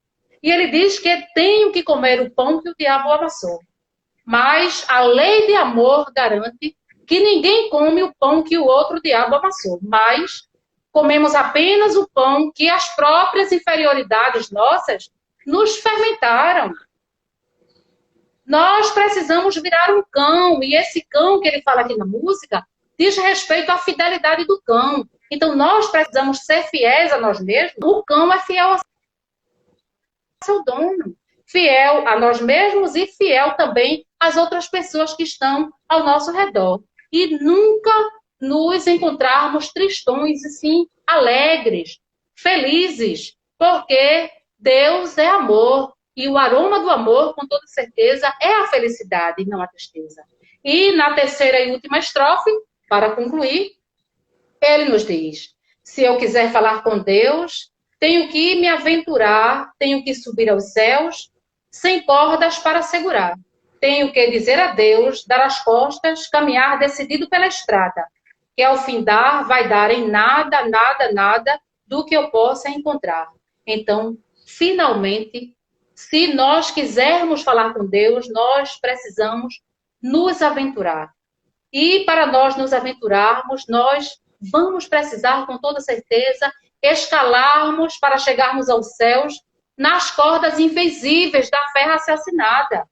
E ele diz que tenho que comer o pão que o diabo amassou. Mas a lei de amor garante que ninguém come o pão que o outro diabo amassou. Mas comemos apenas o pão que as próprias inferioridades nossas nos fermentaram. Nós precisamos virar um cão, e esse cão que ele fala aqui na música diz respeito à fidelidade do cão. Então, nós precisamos ser fiéis a nós mesmos. O cão é fiel a seu dono, fiel a nós mesmos e fiel também às outras pessoas que estão ao nosso redor. E nunca nos encontrarmos tristões, e sim alegres, felizes, porque Deus é amor. E o aroma do amor, com toda certeza, é a felicidade e não a tristeza. E na terceira e última estrofe, para concluir, ele nos diz: se eu quiser falar com Deus, tenho que me aventurar, tenho que subir aos céus, sem cordas para segurar. Tenho que dizer a Deus, dar as costas, caminhar decidido pela estrada, que ao findar vai dar em nada, nada, nada do que eu possa encontrar. Então, finalmente, se nós quisermos falar com Deus, nós precisamos nos aventurar. E para nós nos aventurarmos, nós vamos precisar, com toda certeza, escalarmos para chegarmos aos céus nas cordas invisíveis da fé raciocinada.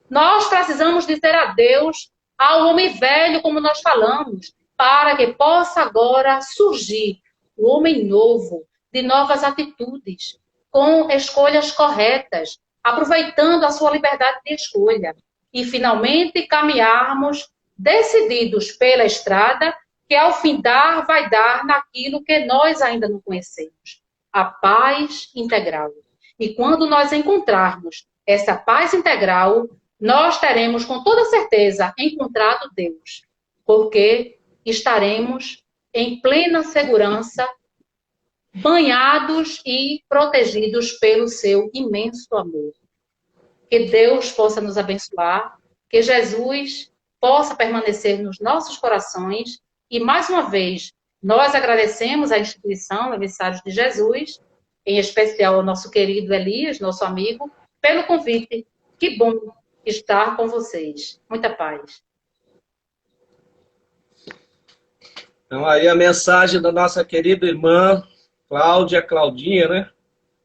Nós precisamos dizer adeus ao homem velho, como nós falamos, para que possa agora surgir o homem novo, de novas atitudes, com escolhas corretas, aproveitando a sua liberdade de escolha. E, finalmente, caminharmos decididos pela estrada, que ao findar vai dar naquilo que nós ainda não conhecemos, a paz integral. E quando nós encontrarmos essa paz integral, nós teremos com toda certeza encontrado Deus, porque estaremos em plena segurança, banhados e protegidos pelo seu imenso amor. Que Deus possa nos abençoar, que Jesus possa permanecer nos nossos corações. E, mais uma vez, nós agradecemos à instituição Emissários de Jesus, em especial ao nosso querido Elias, nosso amigo, pelo convite. Que bom estar com vocês. Muita paz. Então, aí a mensagem da nossa querida irmã Claudinha, né?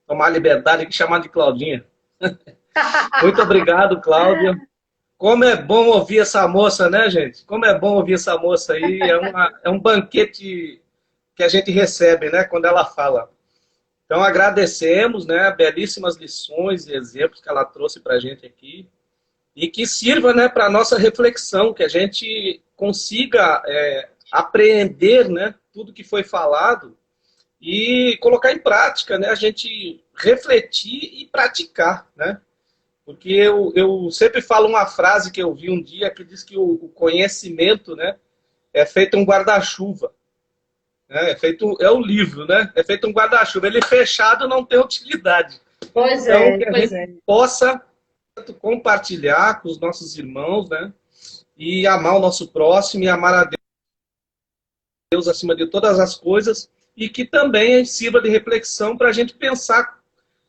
Tomar liberdade de chamar de Claudinha. Muito obrigado, Cláudia. Como é bom ouvir essa moça, né, gente? Como é bom ouvir essa moça aí. É um banquete que a gente recebe, né, quando ela fala. Então, agradecemos, né, belíssimas lições e exemplos que ela trouxe para a gente aqui. E que sirva, né, para a nossa reflexão, que a gente consiga apreender, né, tudo que foi falado e colocar em prática, né, a gente refletir e praticar, né? Porque eu sempre falo uma frase que eu vi um dia que diz que o conhecimento, né, é feito um guarda-chuva. Né? É o livro, né? É feito um guarda-chuva. Ele fechado não tem utilidade. Pois então, é, que a pois gente possa compartilhar com os nossos irmãos, né? E amar o nosso próximo e amar a Deus acima de todas as coisas, e que também sirva de reflexão para a gente pensar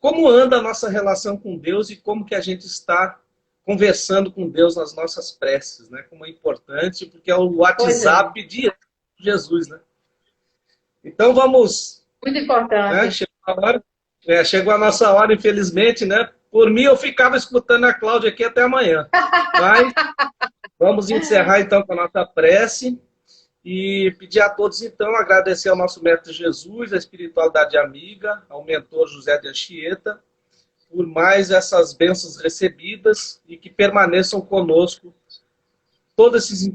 como anda a nossa relação com Deus e como que a gente está conversando com Deus nas nossas preces, né? Como é importante, porque é o WhatsApp de Jesus, né? Então vamos... Muito importante. Né? Chegou a nossa hora, infelizmente, né? Por mim, eu ficava escutando a Cláudia aqui até amanhã. Mas vamos encerrar, então, com a nossa prece. E pedir a todos, então, agradecer ao nosso Mestre Jesus, a espiritualidade amiga, ao mentor José de Anchieta, por mais essas bênçãos recebidas e que permaneçam conosco todos esses